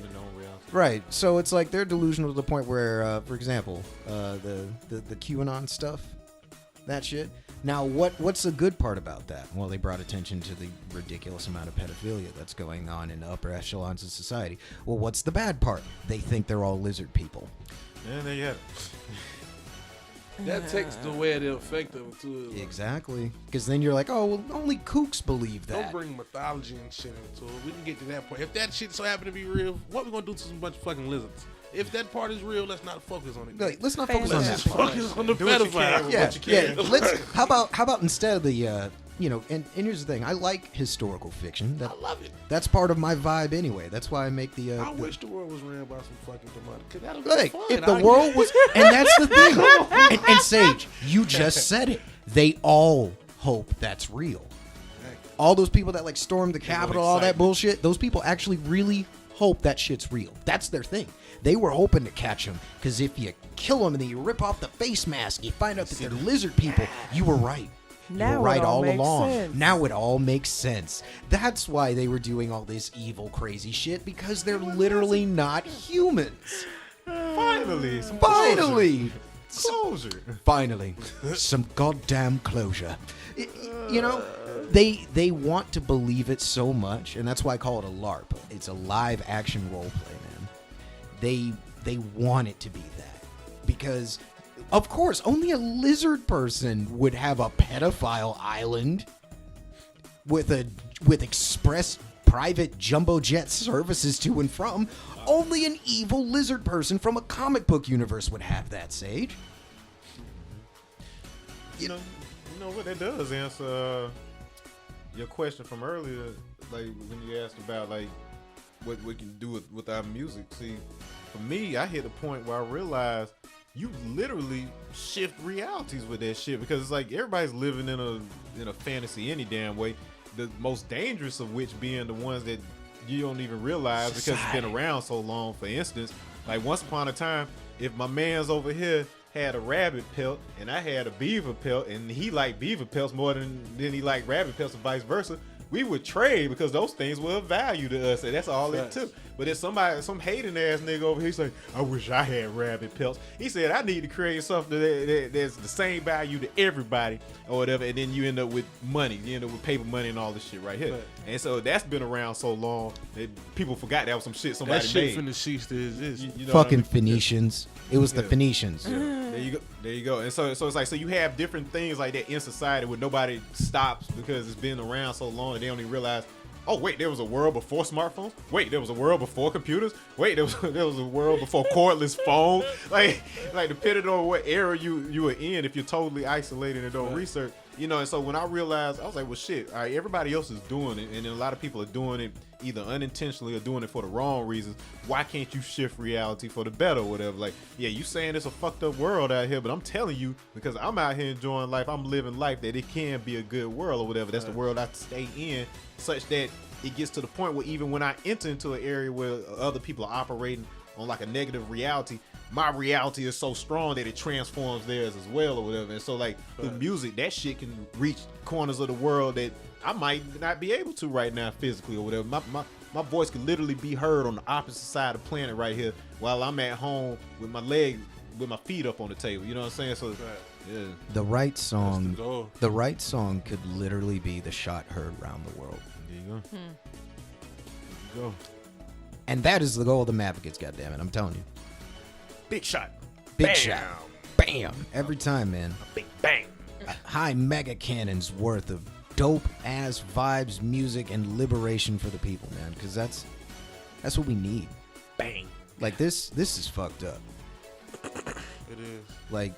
Right, so it's like they're delusional to the point where, for example, the QAnon stuff, that shit. Now, what's the good part about that? Well, they brought attention to the ridiculous amount of pedophilia that's going on in the upper echelons of society. Well, what's the bad part? They think they're all lizard people. Yeah, there you have it. That takes away the effect of it too. Exactly, because then you're like, oh, well, only kooks believe Don't that. bring mythology and shit into it. We can get to that point. If that shit so happen to be real, what we gonna do to some bunch of fucking lizards? If that part is real, let's not focus on it. Like, let's not focus on Let's that just part. focus on the Do what you can pedophile. with Yeah, what you yeah. can. Let's. How about instead of the, and here's the thing. I like historical fiction. I love it. That's part of my vibe anyway. That's why I make the. I wish the world was ran by some fucking demonic. Cause that'll be Like, fun. if the world was, and that's the thing. And Sage, you just said it. They all hope that's real. All those people that like stormed the Capitol, all that excitement. bullshit. Those people actually really hope that shit's real. That's their thing. They were hoping to catch them because if you kill them and then you rip off the face mask, you find out that they're lizard people. You were right. You Now were it right all all makes along. sense. Now it all makes sense. That's why they were doing all this evil, crazy shit because they're literally not humans. Finally, some Finally. closure. Finally, some goddamn closure. You know, they want to believe it so much, and that's why I call it a LARP. It's a live action role play, man. They want it to be that because, of course, only a lizard person would have a pedophile island with express private jumbo jet services to and from. Only an evil lizard person from a comic book universe would have that, Sage. You know what that does answer your question from earlier, like when you asked about like what we can do with our music. See, for me, I hit a point where I realized you literally shift realities with that shit because it's like everybody's living in a fantasy any damn way. The most dangerous of which being the ones that you don't even realize because it's been around so long. For instance, like once upon a time, if my man's over here had a rabbit pelt and I had a beaver pelt, and he liked beaver pelts more than he liked rabbit pelts, and vice versa, we would trade because those things were of value to us, and that's all it took. But if some hating ass nigga over here, he's like, I wish I had rabbit pelts. He said, I need to create something that's the same value to everybody or whatever, and then you end up with money. You end up with paper money and all this shit right here. Right. And so that's been around so long that people forgot that was some shit somebody that shit made. From the sheets to exist. You know fucking what I mean? Phoenicians. It was the Phoenicians. Yeah. There you go. And so it's like, so you have different things like that in society where nobody stops because it's been around so long and they don't even realize, oh wait, there was a world before smartphones. Wait, there was a world before computers. Wait, there was a world before cordless phones. Like depending on what era you are in, if you're totally isolated and don't research, you know. And so when I realized, I was like, well, shit. All right, everybody else is doing it, and then a lot of people are doing it either unintentionally or doing it for the wrong reasons. Why can't you shift reality for the better or whatever? Like, yeah, you saying it's a fucked up world out here, but I'm telling you, because I'm out here enjoying life, I'm living life, that it can be a good world or whatever. That's the world I stay in, such that it gets to the point where even when I enter into an area where other people are operating on like a negative reality, my reality is so strong that it transforms theirs as well or whatever. And so like through music, that shit can reach corners of the world that I might not be able to right now physically or whatever. My voice could literally be heard on the opposite side of the planet right here while I'm at home with my feet up on the table. You know what I'm saying? So yeah. The right song could literally be the shot heard around the world. There you go. There you go. And that is the goal of the Mavericks, goddammit. I'm telling you. Big shot. Big Bam. shot. Bam. Every time, man. A big bang. High mega cannons worth of dope ass vibes, music, and liberation for the people, man. Because that's what we need. Bang. Like this is fucked up. It is. Like,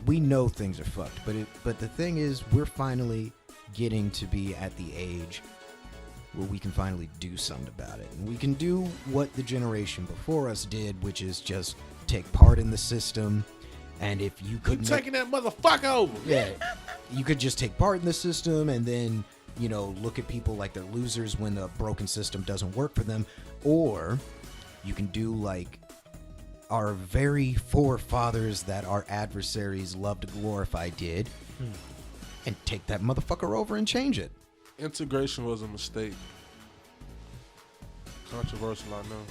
we know things are fucked, but the thing is, we're finally getting to be at the age where we can finally do something about it. And we can do what the generation before us did, which is just take part in the system. And if you couldn't... taking that motherfucker over. Yeah. You could just take part in the system and then, you know, look at people like they're losers when the broken system doesn't work for them. Or you can do like our very forefathers that our adversaries love to glorify did and take that motherfucker over and change it. Integration was a mistake. Controversial, I know.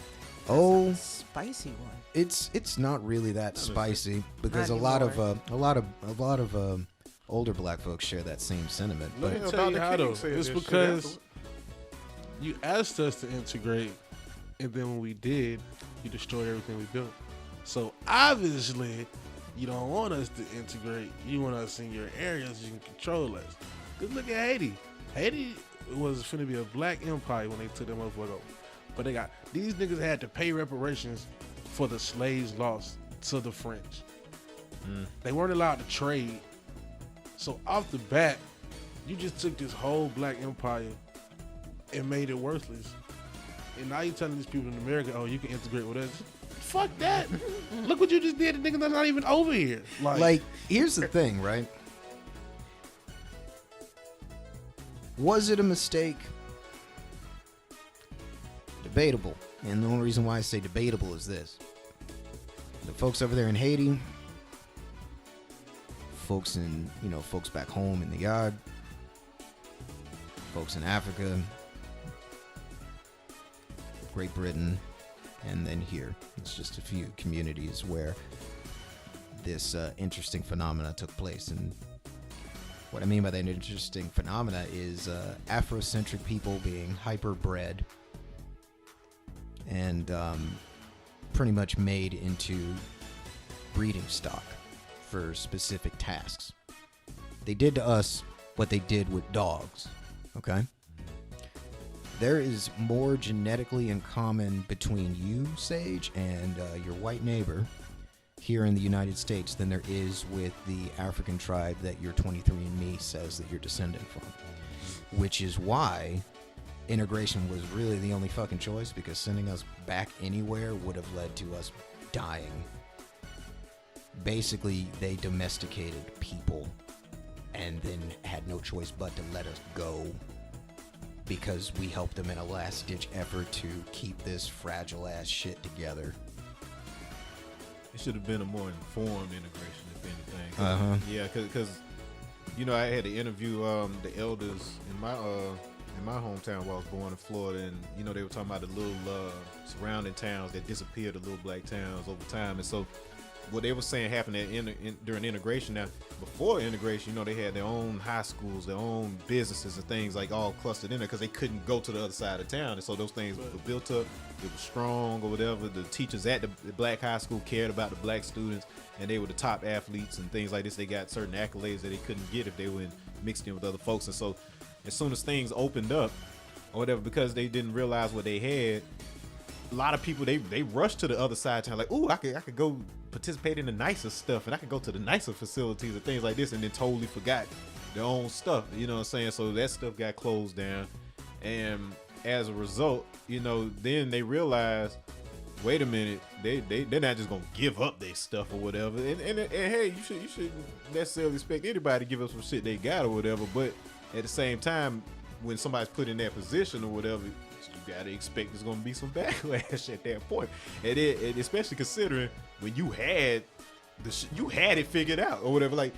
Oh, Spicy one. it's not really that spicy because a lot of older black folks share that same sentiment. Let But me tell you how though. It's because you asked us to integrate, and then when we did, you destroyed everything we built. So obviously, you don't want us to integrate. You want us in your areas so you can control us. Cause look at Haiti. Haiti was finna be a black empire when they took them motherfucker over. But they got these niggas had to pay reparations for the slaves lost to the French. They weren't allowed to trade. So off the bat, you just took this whole black empire and made it worthless. And now you're telling these people in America, oh, you can integrate with us. Fuck that. Look what you just did. The niggas that's not even over here. like, here's the thing, right? Was it a mistake? Debatable. And the only reason why I say debatable is this. The folks over there in Haiti, folks back home in the yard, folks in Africa, Great Britain, and then here. It's just a few communities where this interesting phenomena took place. And what I mean by that interesting phenomena is Afrocentric people being hyper-bred and pretty much made into breeding stock for specific tasks. They did to us what they did with dogs, okay? There is more genetically in common between you, S8ge, and your white neighbor here in the United States than there is with the African tribe that your 23andMe says that you're descended from. Which is why integration was really the only fucking choice, because sending us back anywhere would have led to us dying. Basically, they domesticated people and then had no choice but to let us go. because we helped them in a last-ditch effort to keep this fragile-ass shit together. It should have been a more informed integration, if anything. Uh-huh. Yeah, because I had to interview the elders in my hometown where I was born in Florida, and they were talking about the little surrounding towns that disappeared, the little black towns over time, and so what they were saying happened during integration. Now, before integration, they had their own high schools, their own businesses and things like all clustered in there because they couldn't go to the other side of town. And so those things were built up, it was strong or whatever. The teachers at the black high school cared about the black students, and they were the top athletes and things like this. They got certain accolades that they couldn't get if they were mixed in with other folks. And so as soon as things opened up or whatever, because they didn't realize what they had, a lot of people, they rushed to the other side of town like, ooh, I could go participate in the nicer stuff, and I could go to the nicer facilities and things like this, and then totally forgot their own stuff. You know what I'm saying? So that stuff got closed down, and as a result, then they realized, wait a minute, they're not just gonna give up their stuff or whatever. And hey, you shouldn't necessarily expect anybody to give up some shit they got or whatever. But at the same time, when somebody's put in that position or whatever, you gotta expect there's gonna be some backlash at that point, and especially considering when you had it figured out or whatever. Like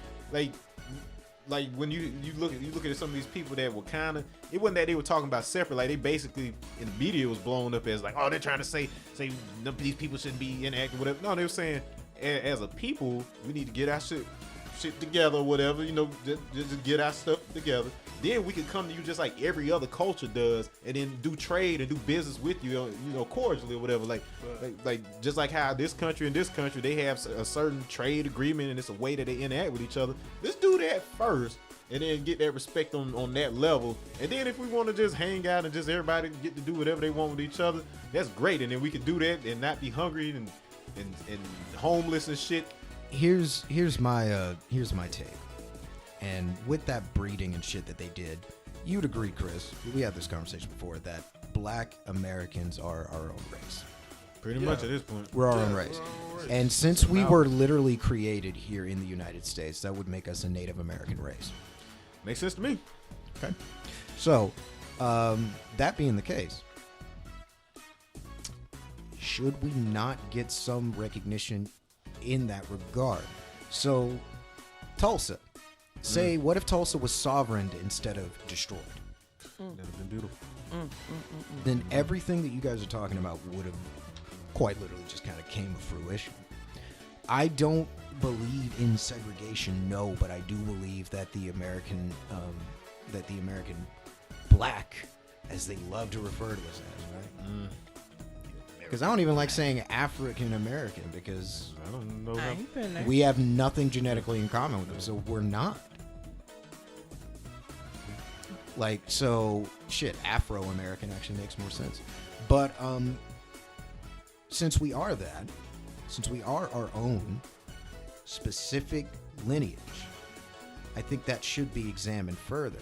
when you look at some of these people that were kind of, it wasn't that they were talking about separate. Like they basically in the media was blown up as like, oh, they're trying to say these people shouldn't be enacted, whatever. No, they were saying as a people we need to get our shit together or whatever. Just get our stuff together. Then we can come to you just like every other culture does, and then do trade and do business with you, cordially or whatever. Like just like how this country and this country, they have a certain trade agreement, and it's a way that they interact with each other. Let's do that first, and then get that respect on that level. And then if we want to just hang out and just everybody get to do whatever they want with each other, that's great. And then we can do that and not be hungry and homeless and shit. Here's my take. And with that breeding and shit that they did, you'd agree, Chris, we had this conversation before, that black Americans are our own race. Pretty much at this point. We're our own race. And since we were literally created here in the United States, that would make us a Native American race. Makes sense to me. Okay. So, that being the case, should we not get some recognition in that regard? So, Tulsa. Say, what if Tulsa was sovereign instead of destroyed? That'd have been beautiful. Then everything that you guys are talking about would have quite literally just kind of came to fruition. I don't believe in segregation, no, but I do believe that the American black, as they love to refer to us as, right? Because I don't even like saying African American, because I don't know. We have nothing genetically in common with them, so we're not. Like, so, shit, Afro-American actually makes more sense. But, since we are our own specific lineage, I think that should be examined further.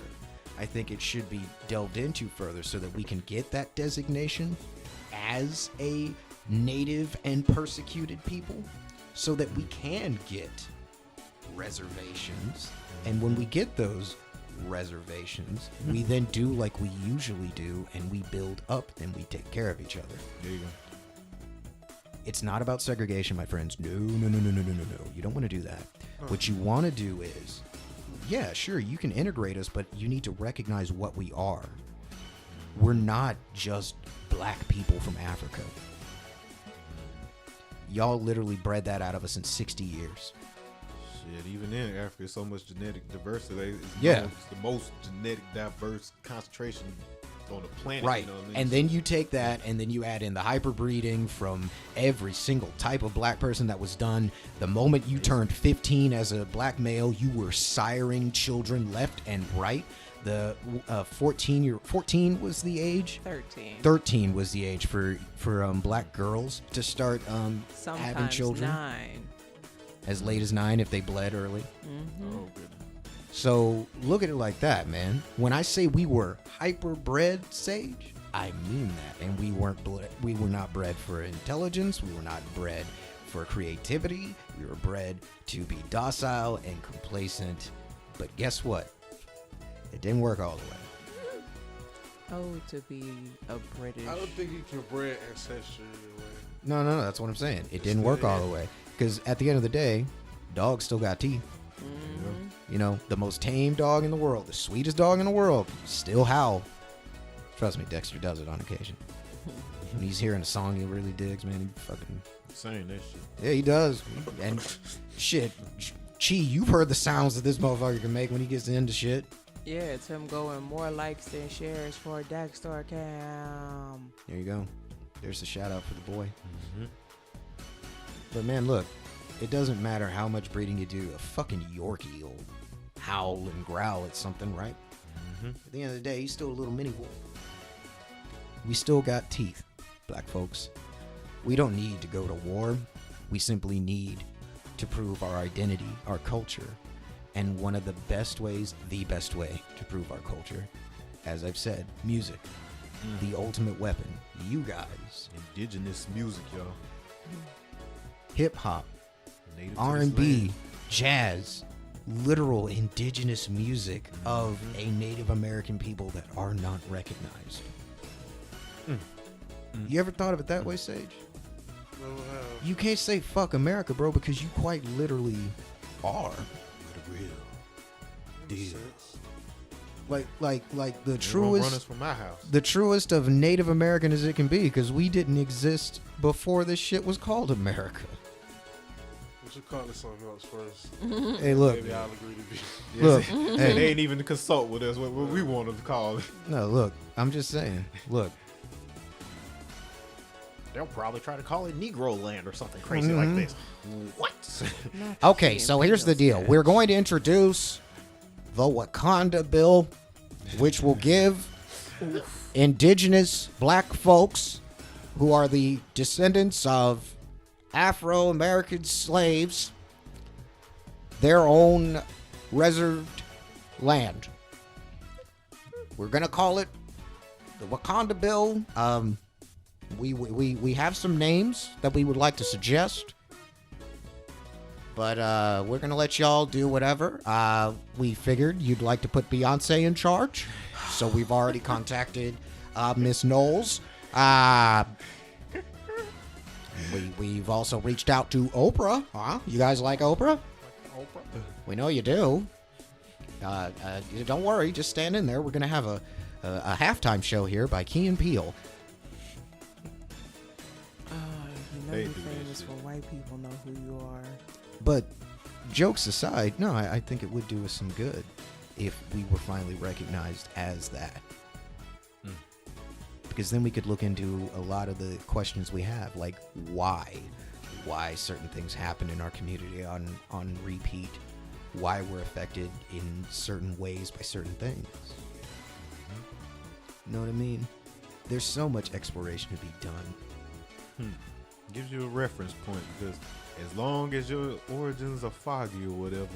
I think it should be delved into further so that we can get that designation as a native and persecuted people, so that we can get reservations. And when we get those reservations, we then do like we usually do, and we build up and we take care of each other. There you go. It's not about segregation, my friends. No. You don't want to do that. What you want to do is, yeah, sure, you can integrate us, but you need to recognize what we are. We're not just black people from Africa. Y'all literally bred that out of us in 60 years. Shit, even in Africa, so much genetic diversity. It's the most genetic diverse concentration on the planet. Right. You know what I mean? And then you take that and then you add in the hyperbreeding from every single type of black person that was done. The moment you turned 15 as a black male, you were siring children left and right. The 14 was the age. 13 was the age for black girls to start having children. 9. As late as 9 if they bled early. Mm-hmm. Oh, goodness. So look at it like that, man. When I say we were hyperbred, Sage, I mean that. And we were not bred for intelligence. We were not bred for creativity. We were bred to be docile and complacent. But guess what? It didn't work all the way. Oh, to be a British. I don't think you can bred ancestry anyway. No, that's what I'm saying. It didn't Still, work all yeah. the way. Because at the end of the day, dogs still got teeth. Mhm. You know, the most tame dog in the world, the sweetest dog in the world, still howl. Trust me, Dexter does it on occasion. When he's hearing a song he really digs, man, he fucking... Saying that shit. Yeah, he does. And shit, Chi, you've heard the sounds that this motherfucker can make when he gets into shit. Yeah, it's him going more likes than shares for Dexter Cam. There you go. There's the shout out for the boy. Mm-hmm. But man, look, it doesn't matter how much breeding you do. A fucking Yorkie will howl and growl at something, right? Mm-hmm. At the end of the day, he's still a little mini wolf. We still got teeth, black folks. We don't need to go to war. We simply need to prove our identity, our culture. And one of the best ways, the best way to prove our culture, as I've said, music. The ultimate weapon. You guys. Indigenous music, y'all. Hip hop, Native to this R&B, land. jazz, literal indigenous music of a Native American people that are not recognized. You ever thought of it that way, Sage? No, You can't say fuck America, bro, because you quite literally are. For the real. deal. Like the They won't run us truest, from my house. the truest of Native American as it can be, because we didn't exist before this shit was called America. We should call it something else first. Hey, look, Maybe I'll agree to be. look, And hey, they ain't even to consult with us what we want them to call it. no, look. I'm just saying, look. They'll probably try to call it Negro Land or something crazy like this. What? Not the Okay, so here's the deal. Imperials, We're going to introduce the Wakanda Bill, which will give indigenous black folks who are the descendants of Afro-American slaves their own reserved land. We're going to call it the Wakanda Bill. We have some names that we would like to suggest. But we're going to let y'all do whatever. We figured you'd like to put Beyonce in charge. So we've already contacted Miss Knowles. We've also reached out to Oprah. Huh? You guys like Oprah? We know you do. Don't worry. Just stand in there. We're going to have a halftime show here by Key and Peele. You know They you're do that famous shit. for white people know who you are. But jokes aside, no, I think it would do us some good if we were finally recognized as that. Because then we could look into a lot of the questions we have, like why certain things happen in our community on repeat, why we're affected in certain ways by certain things. Know what I mean? There's so much exploration to be done. Gives you a reference point because as long as your origins are foggy or whatever,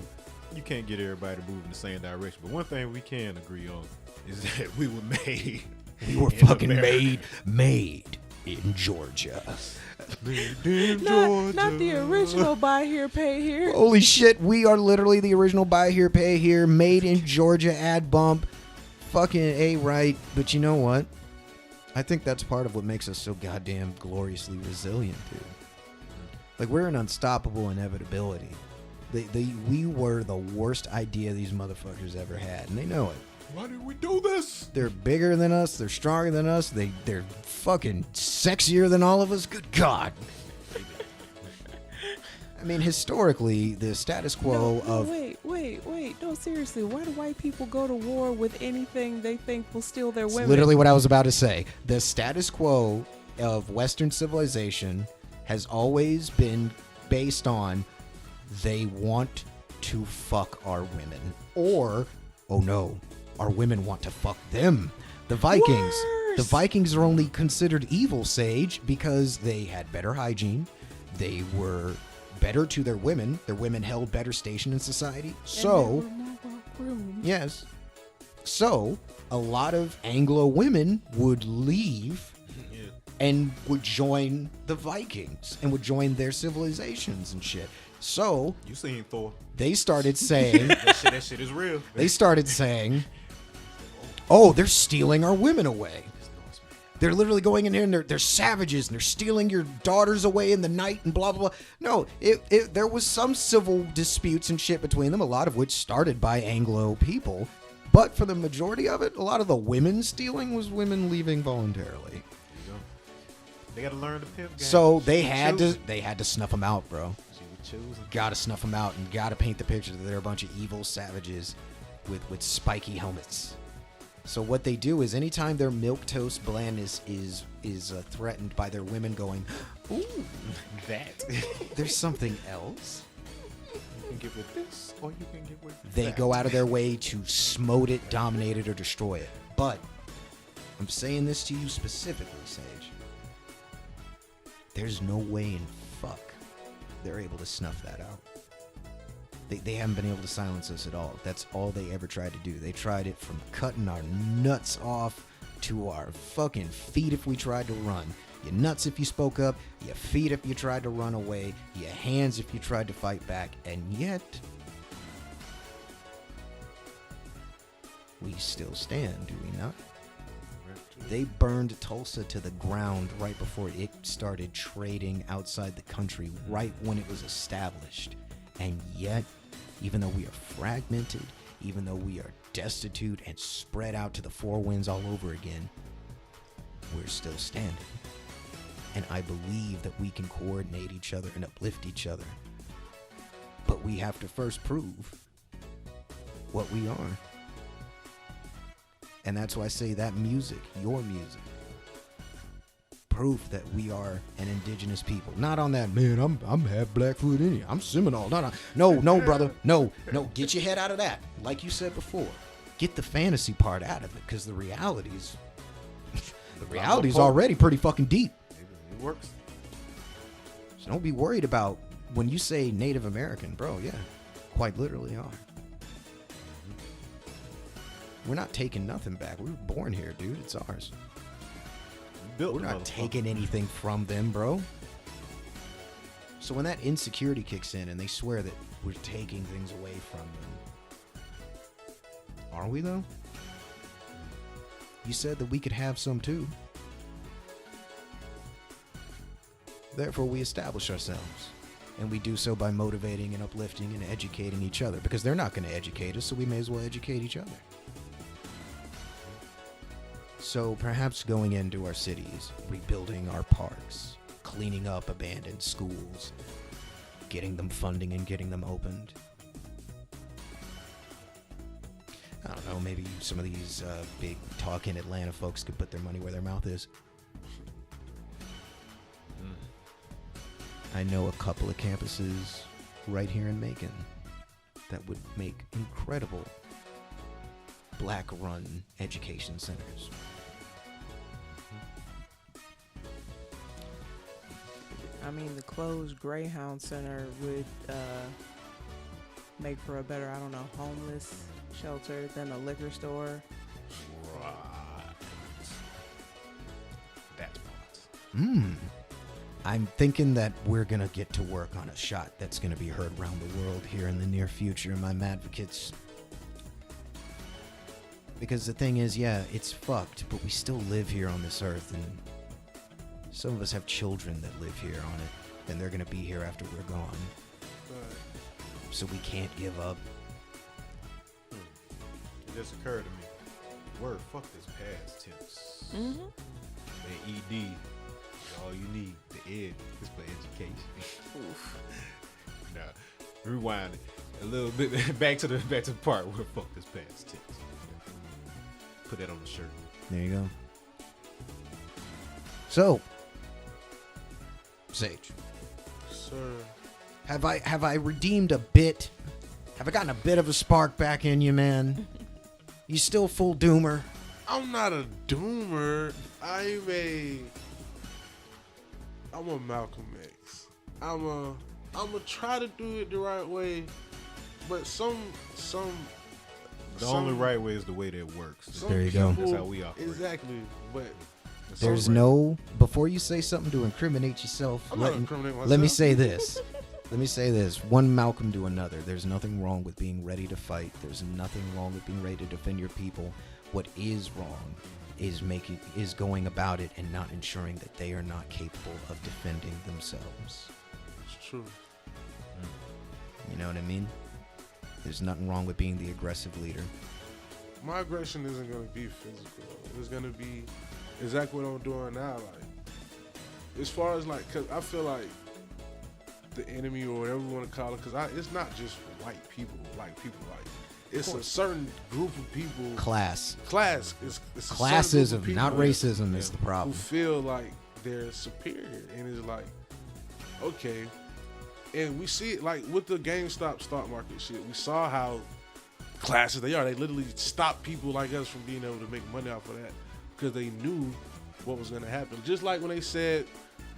you can't get everybody to move in the same direction. But one thing we can agree on is that we were made. We were in fucking America. made in Georgia. Not the original buy here, pay here. Holy shit, we are literally the original buy here, pay here, made in Georgia, ad bump. Fucking A right. But you know what? I think that's part of what makes us so goddamn gloriously resilient, dude. Like, we're an unstoppable inevitability. We were the worst idea these motherfuckers ever had, and they know it. Why did we do this? They're bigger than us. They're stronger than us. They're fucking sexier than all of us. Good God. I mean, historically, the status quo of... Wait. No, seriously. Why do white people go to war with anything they think will steal their It's women? literally what I was about to say. The status quo of Western civilization has always been based on they want to fuck our women. Or, oh no, our women want to fuck them. The Vikings. Worse. The Vikings are only considered evil, Sage, because they had better hygiene. They were better to their women. Their women held better station in society. And So... they were more well-groomed. Yes. So, a lot of Anglo women would leave and would join the Vikings and would join their civilizations and shit. So, You seen Thor? they started saying, That shit is real. they started saying, oh, they're stealing our women away. They're literally going in here and they're savages and they're stealing your daughters away in the night and blah, blah, blah. No, there was some civil disputes and shit between them, a lot of which started by Anglo people. But for the majority of it, a lot of the women stealing was women leaving voluntarily. They got to learn the pimp game. So they had to snuff them out, bro. She was choosing. Got to snuff them out and got to paint the picture that they're a bunch of evil savages with spiky helmets. So what they do is anytime their milquetoast blandness is threatened by their women going, ooh, That. there's something else, You can get with this, or you can get with they that. go out of their way to smote it, dominate it, or destroy it. But I'm saying this to you specifically, Sage. There's no way in fuck they're able to snuff that out. They haven't been able to silence us at all. That's all they ever tried to do. They tried it from cutting our nuts off to our fucking feet if we tried to run. Your nuts if you spoke up, your feet if you tried to run away, your hands if you tried to fight back, and yet we still stand, do we not? They burned Tulsa to the ground right before it started trading outside the country, right when it was established. And yet, even though we are fragmented, even though we are destitute and spread out to the four winds all over again, we're still standing. And I believe that we can coordinate each other and uplift each other. But we have to first prove what we are. And that's why I say that music, your music, proof that we are an indigenous people. Not on that, man, I'm half Blackfoot Indian. I'm Seminole. No, brother. No. Get your head out of that. Like you said before, get the fantasy part out of it, because the reality's already pretty fucking deep. It works. So don't be worried about when you say Native American, bro. Yeah, quite literally are. We're not taking nothing back. We were born here, dude. It's ours. We're not taking anything from them, bro. So when that insecurity kicks in and they swear that we're taking things away from them, are we though? You said that we could have some too. Therefore, we establish ourselves. And we do so by motivating and uplifting and educating each other, because they're not going to educate us, so we may as well educate each other. So perhaps going into our cities, rebuilding our parks, cleaning up abandoned schools, getting them funding and getting them opened. I don't know, maybe some of these big talking Atlanta folks could put their money where their mouth is. I know a couple of campuses right here in Macon that would make incredible black-run education centers. I mean, the closed Greyhound Center would make for a better, I don't know, homeless shelter than a liquor store. That's part. I'm thinking that we're going to get to work on a shot that's going to be heard around the world here in the near future, my advocates. Because the thing is, yeah, it's fucked, but we still live here on this earth, and some of us have children that live here on it, and they're going to be here after we're gone. So we can't give up. It just occurred to me. Word, fuck this past tense. Mm-hmm. That ED is all you need. The ed is for education. Oof. Nah, rewind it a little bit back to the part where fuck this past tense. Put that on the shirt. There you go. So, Sage, Sir. have I redeemed a bit? Have I gotten a bit of a spark back in you, man? You still full doomer? I'm not a doomer. I'm a Malcolm X. I'm a try to do it the right way, but some The only right way is the way that works. some There you go. people- That's how we operate. Exactly, but There's some- no, before you say something to incriminate yourself, I'm not incriminating myself. let me say this. Let me say this. One Malcolm to another. There's nothing wrong with being ready to fight. There's nothing wrong with being ready to defend your people. What is wrong is going about it and not ensuring that they are not capable of defending themselves. It's true. You know what I mean? There's nothing wrong with being the aggressive leader. My aggression isn't gonna be physical. It's gonna be exactly what I'm doing now. Like, as far as like, cause I feel like the enemy or whatever you want to call it, cause it's not just white people. Like people, like it's a certain group of people. Class. It's a certain Classism, group of people not racism, is the who problem. feel like they're superior, and it's like, okay. And we see it like with the GameStop stock market shit. We saw how classes they are. They literally stopped people like us from being able to make money off of that because they knew what was going to happen. Just like when they said,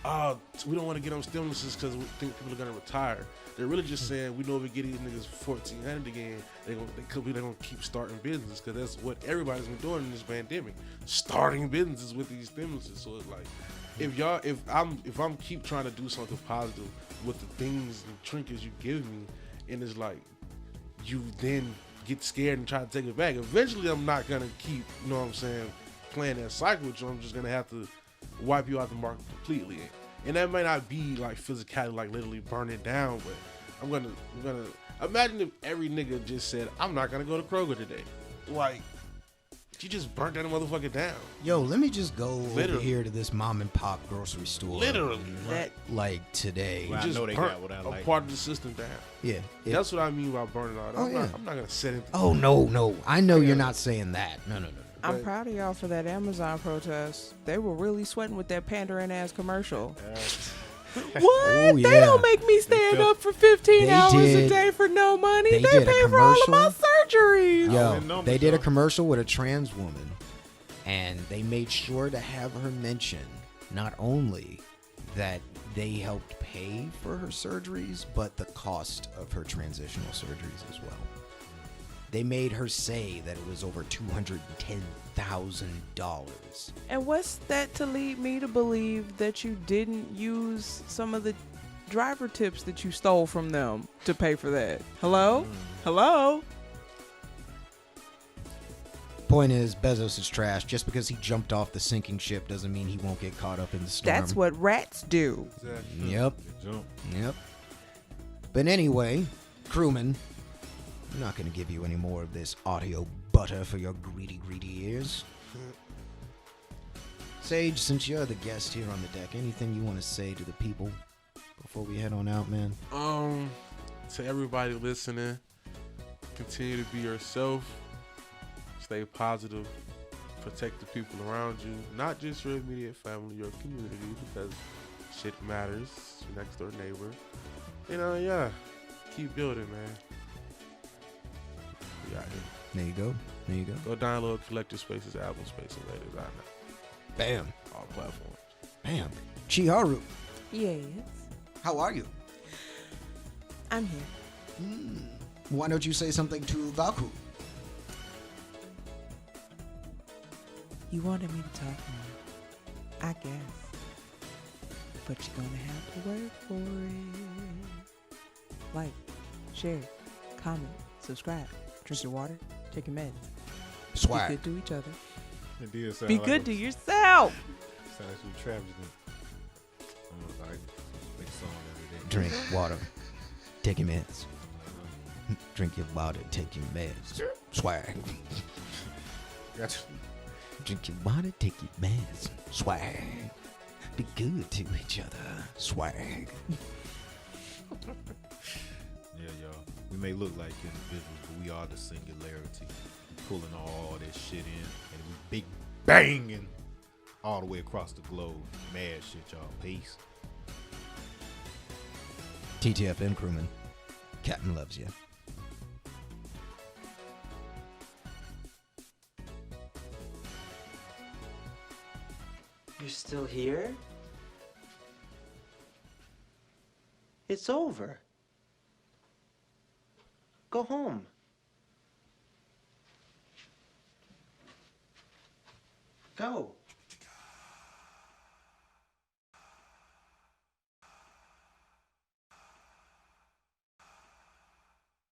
we don't want to get on stimuluses because we think people are going to retire. They're really just saying, we know if we get these niggas 1,400 again, they're going to keep starting business because that's what everybody's been doing in this pandemic. Starting businesses with these stimuluses. So it's like, if I'm keep trying to do something positive with the things and trinkets you give me, and it's like you then get scared and try to take it back. Eventually, I'm not gonna keep, you know what I'm saying, playing that cycle with you. I'm just gonna have to wipe you out the market completely, and that may not be like physicality, like literally burn it down, but I'm gonna imagine if every nigga just said, I'm not gonna go to Kroger today, like. You just burnt that motherfucker down. Yo, let me just go over Literally. here to this mom and pop grocery store. Literally. That Like today. Well, I Just know they burnt got what I a like. part of the system down. Yeah. That's what I mean by burning out. Oh, I'm yeah. not gonna set it. Oh, no. I know you're not saying that. No. I'm But- proud of y'all for that Amazon protest. They were really sweating with that pandering ass commercial. What? Oh, They yeah. don't make me stand felt- up for 15 They hours did- a day for no money. they They did a pay for all of my commercial. surgeries. Yo, in numbers, they did a though. commercial with a trans woman, and they made sure to have her mention not only that they helped pay for her surgeries, but the cost of her transitional surgeries as well. They made her say that it was over $210,000. And what's that to lead me to believe that you didn't use some of the driver tips that you stole from them to pay for that? Hello? Hello? Point is, Bezos is trash. Just because he jumped off the sinking ship doesn't mean he won't get caught up in the storm. That's what rats do. Exactly. Yep. Jump. Yep. But anyway, crewman, I'm not going to give you any more of this audio butter for your greedy ears. Sage, since you're the guest here on the deck, anything you want to say to the people before we head on out, man? To everybody listening, continue to be yourself. Stay positive. Protect the people around you, not just your immediate family, your community, because shit matters. Your next door neighbor. Yeah. Keep building, man. We out here. There you go. Go download Collective Spaces album space and let it out now. Bam. All platforms. Bam. Chiharu, Yes. how are you? I'm here. Why don't you say something to Vaku? You wanted me to talk more. I guess. But you're gonna have to work for it. Like, share, comment, subscribe, drink your water, take your meds. Be Swag. good to each other. It did sound Be like good a- to yourself. Sound like some Travis. Almost like big song every day. Drink water. Take your meds. Drink your water. Take your meds. Swag. Gotcha. Drink your water. Take your meds. Swag. Be good to each other. Swag. Yeah, y'all. We may look like individuals, but we are the singularity. Pulling all this shit in, and we big banging all the way across the globe. Mad shit, y'all. Peace. TTFN crewman. Captain loves you. You're still here? It's over. Go home. Go.